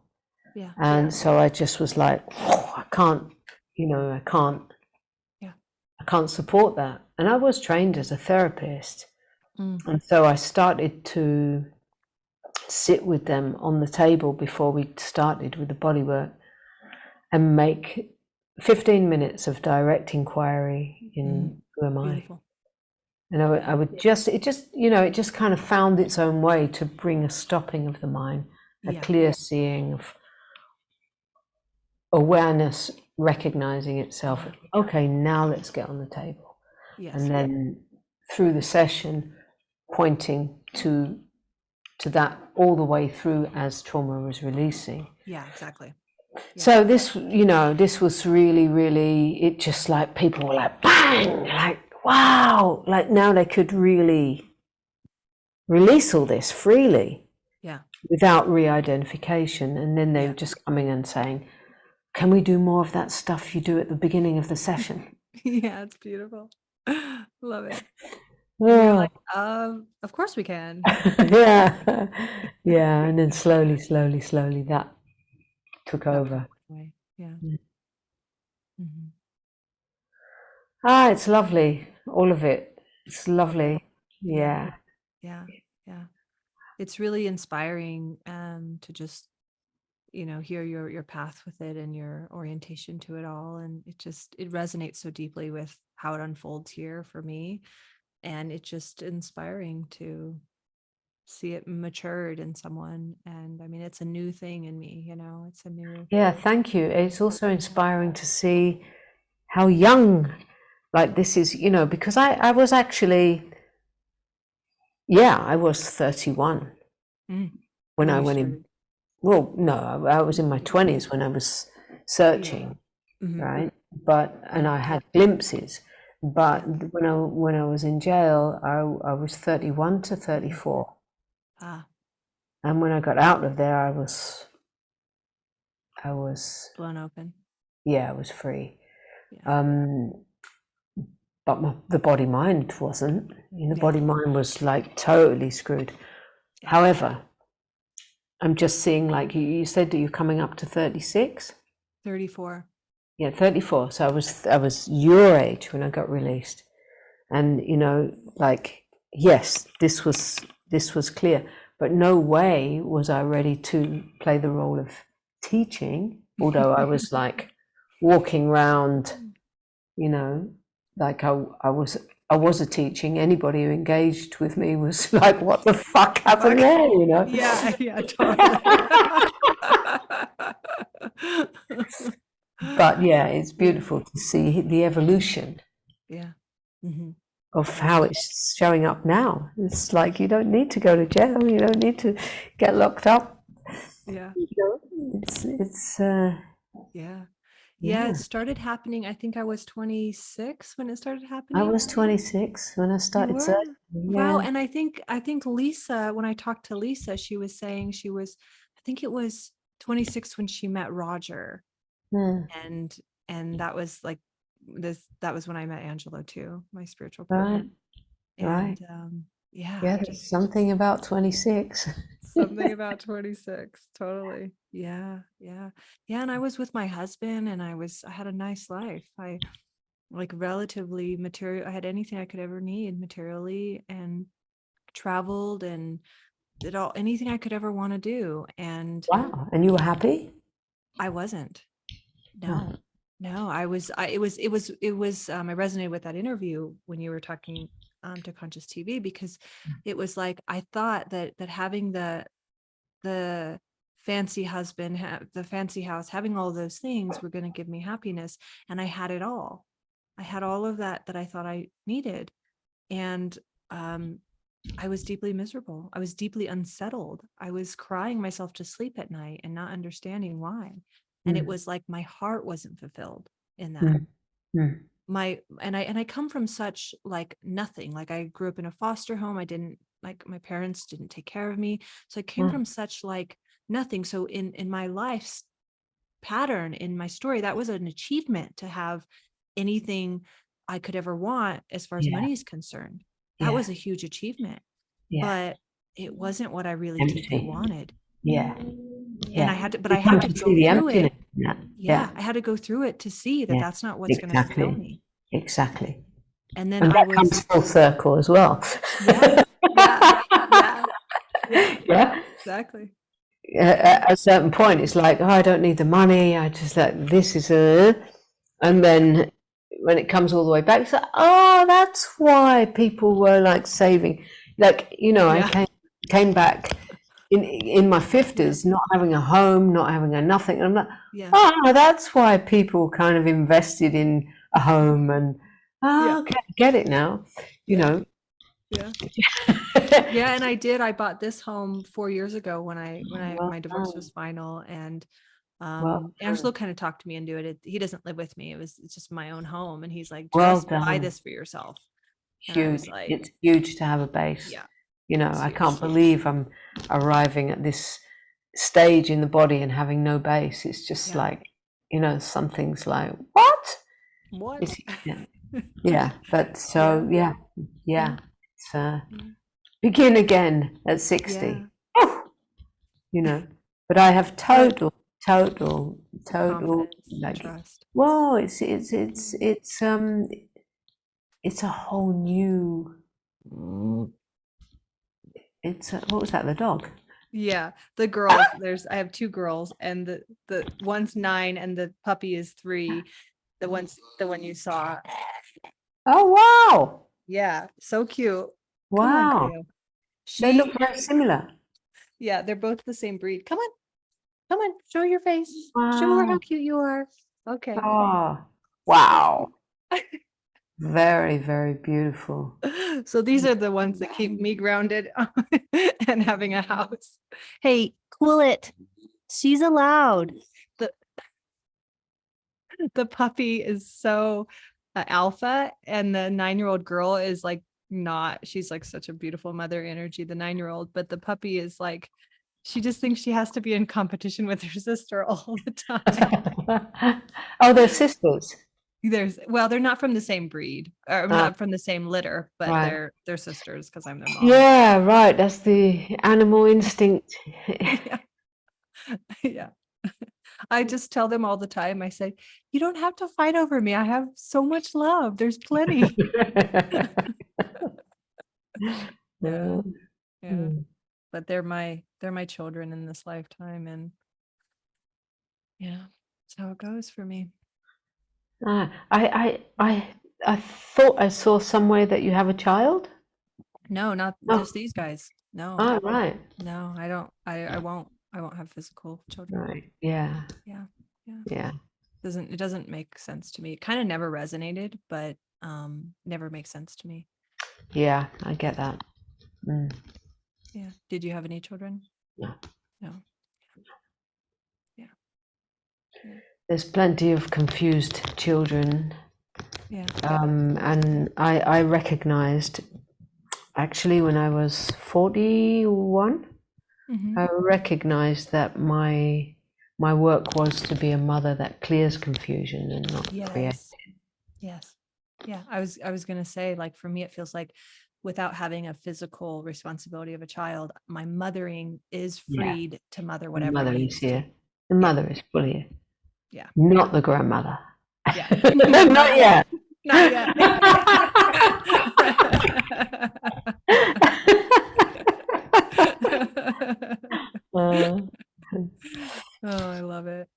And so I just was like, I can't support that. And I was trained as a therapist. And so I started to sit with them on the table before we started with the bodywork and make 15 minutes of direct inquiry in who am I? Beautiful. And I would just, it just kind of found its own way to bring a stopping of the mind, a clear seeing of awareness, recognizing itself. Okay, now let's get on the table. And then through the session, pointing to that all the way through as trauma was releasing. Exactly. So this was really, really, it just like, people were like, bang, like, wow, like now they could really release all this freely without re-identification. And then they were just coming and saying, can we do more of that stuff you do at the beginning of the session? It's beautiful. Love it. And you're like, of course we can. And then slowly that took over. It's lovely, all of it. It's lovely. Yeah. It's really inspiring to just hear your path with it and your orientation to it all, and it resonates so deeply with how it unfolds here for me, and it's just inspiring to see it matured in someone. And I mean, it's a new thing in me, it's a new. Thank you. It's also inspiring to see how young, like, this is, because I was actually, I was 31 when I went in. Well, no, I was in my 20s when I was searching, right? And I had glimpses. But when I was in jail, I was 31 to 34. And when I got out of there, I was blown open. I was free. But the body mind wasn't. The body mind was like totally screwed. However, I'm just seeing, like you said, that you're coming up to 36? 34. 34. So I was your age when I got released. And, like, yes, this was clear, but no way was I ready to play the role of teaching, although I was like walking around, like I was a teaching. Anybody who engaged with me was like, what the fuck happened there, Totally. But it's beautiful to see the evolution of how it's showing up now. It's like, you don't need to go to jail, you don't need to get locked up. It's Yeah, it started happening. I think I was 26 when it started I happening. was 26 when I You started were? surgery. Wow. Yeah. And I think Lisa, when I talked to Lisa, she was saying I think it was 26 when she met Roger. Mm. And that was like that was when I met Angelo too, my spiritual Right. partner. Right. And yeah, Yeah, there's something about 26. something about 26. Totally. Yeah. Yeah. Yeah. And I was with my husband and I had a nice life. I like relatively material. I had anything I could ever need materially and traveled and did anything I could ever want to do. And Wow. And you were happy? I wasn't. Oh. No, I resonated with that interview when you were talking to Conscious TV, because it was like, I thought that having the fancy husband, the fancy house, having all those things were going to give me happiness. And I had it all. I had all of that I thought I needed. And I was deeply miserable. I was deeply unsettled. I was crying myself to sleep at night and not understanding why. And it was like my heart wasn't fulfilled in that. Mm. I come from such like nothing. Like I grew up in a foster home. I didn't like my parents didn't take care of me. So I came from such like nothing. So in my life's pattern, in my story, that was an achievement to have anything I could ever want as far as money is concerned. That was a huge achievement. Yeah. But it wasn't what I really Empty. deeply wanted. Yeah. And I had to go through it. Yeah, I had to go through it to see that that's not what's going to fulfill me. Exactly. And then And that comes full circle as well. Yeah. Yeah. Exactly. At a certain point, it's like, oh, I don't need the money. I just like, this is and then when it comes all the way back, it's like, oh, that's why people were like saving. Like, I came back in my 50s, not having a home, not having a nothing. And I'm like, oh, that's why people kind of invested in a home. And okay, get it now, you know. Yeah. And I bought this home 4 years ago when my divorce was final. And Angelo kind of talked me into it. He doesn't live with me. It's just my own home. And he's like, just buy this for yourself. And I was like, it's huge to have a base. Yeah. I can't believe I'm arriving at this stage in the body and having no base. It's just like, something's like, what? But so, it's begin again at 60. But I have total like, trust. Well, it's a whole new. What was that? The dog? Yeah, the girls. I have 2 girls, and the one's 9, and the puppy is 3. The one you saw. Oh wow! Yeah, so cute. Wow. Come on, Cleo. They look very similar. Yeah, they're both the same breed. Come on, show your face. Wow. Show her how cute you are. Okay. Oh, wow. Very, very beautiful. So these are the ones that keep me grounded and having a house. Hey, cool it. She's allowed. The puppy is so alpha, and the 9-year-old girl is like not. She's like such a beautiful mother energy, the 9-year-old, but the puppy is like, she just thinks she has to be in competition with her sister all the time. Oh, they're sisters. They're not from the same breed, or not from the same litter, but right. they're sisters because I'm their mom. Yeah, right. That's the animal instinct. Yeah. I just tell them all the time. I say, you don't have to fight over me. I have so much love. There's plenty. Yeah. But they're my children in this lifetime, and that's how it goes for me. I thought I saw somewhere that you have a child. No, not just these guys. No. Oh, right. No, I don't. I won't have physical children. Right. Yeah. It doesn't make sense to me. It kind of never resonated, but never makes sense to me. Yeah, I get that. Yeah. Did you have any children? No. No. Yeah. There's plenty of confused children. Yeah. And I recognized, actually, when I was 41, I recognized that my work was to be a mother that clears confusion and not creates. Yes. Yeah. I was going to say, like, for me, it feels like without having a physical responsibility of a child, my mothering is freed to mother whatever The mother needs is here. to. The mother is fully here. Yeah. Not the grandmother. Yeah. Not yet. Not yet. Oh, I love it.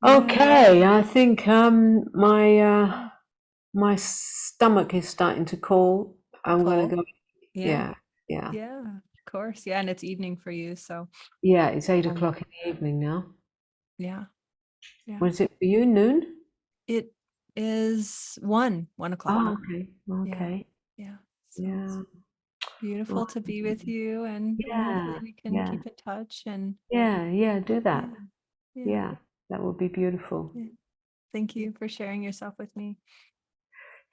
Okay, I think my stomach is starting to call. I'm gonna go. Yeah. Of course. Yeah, and it's evening for you, so Yeah, it's 8 o'clock in the evening now. yeah. What is it for you? Noon? It is 1 o'clock. Oh, okay. Yeah. So Yeah. beautiful to be with you, and hopefully we can keep in touch and do that. Yeah. That would be beautiful. Yeah. Thank you for sharing yourself with me.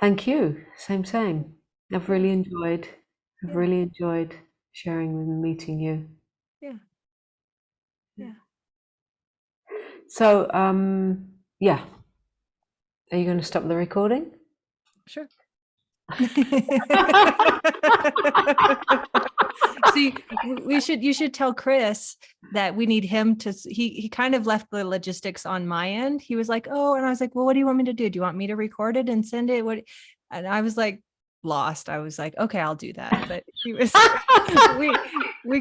Thank you. Same. I've really enjoyed sharing and meeting you. Yeah. So, yeah. Are you going to stop the recording? Sure. See, you should tell Chris that we need him to, he kind of left the logistics on my end. He was like, oh, and I was like, well, what do you want me to do? Do you want me to record it and send it? And I was like, lost. I was like, okay, I'll do that. But he was, we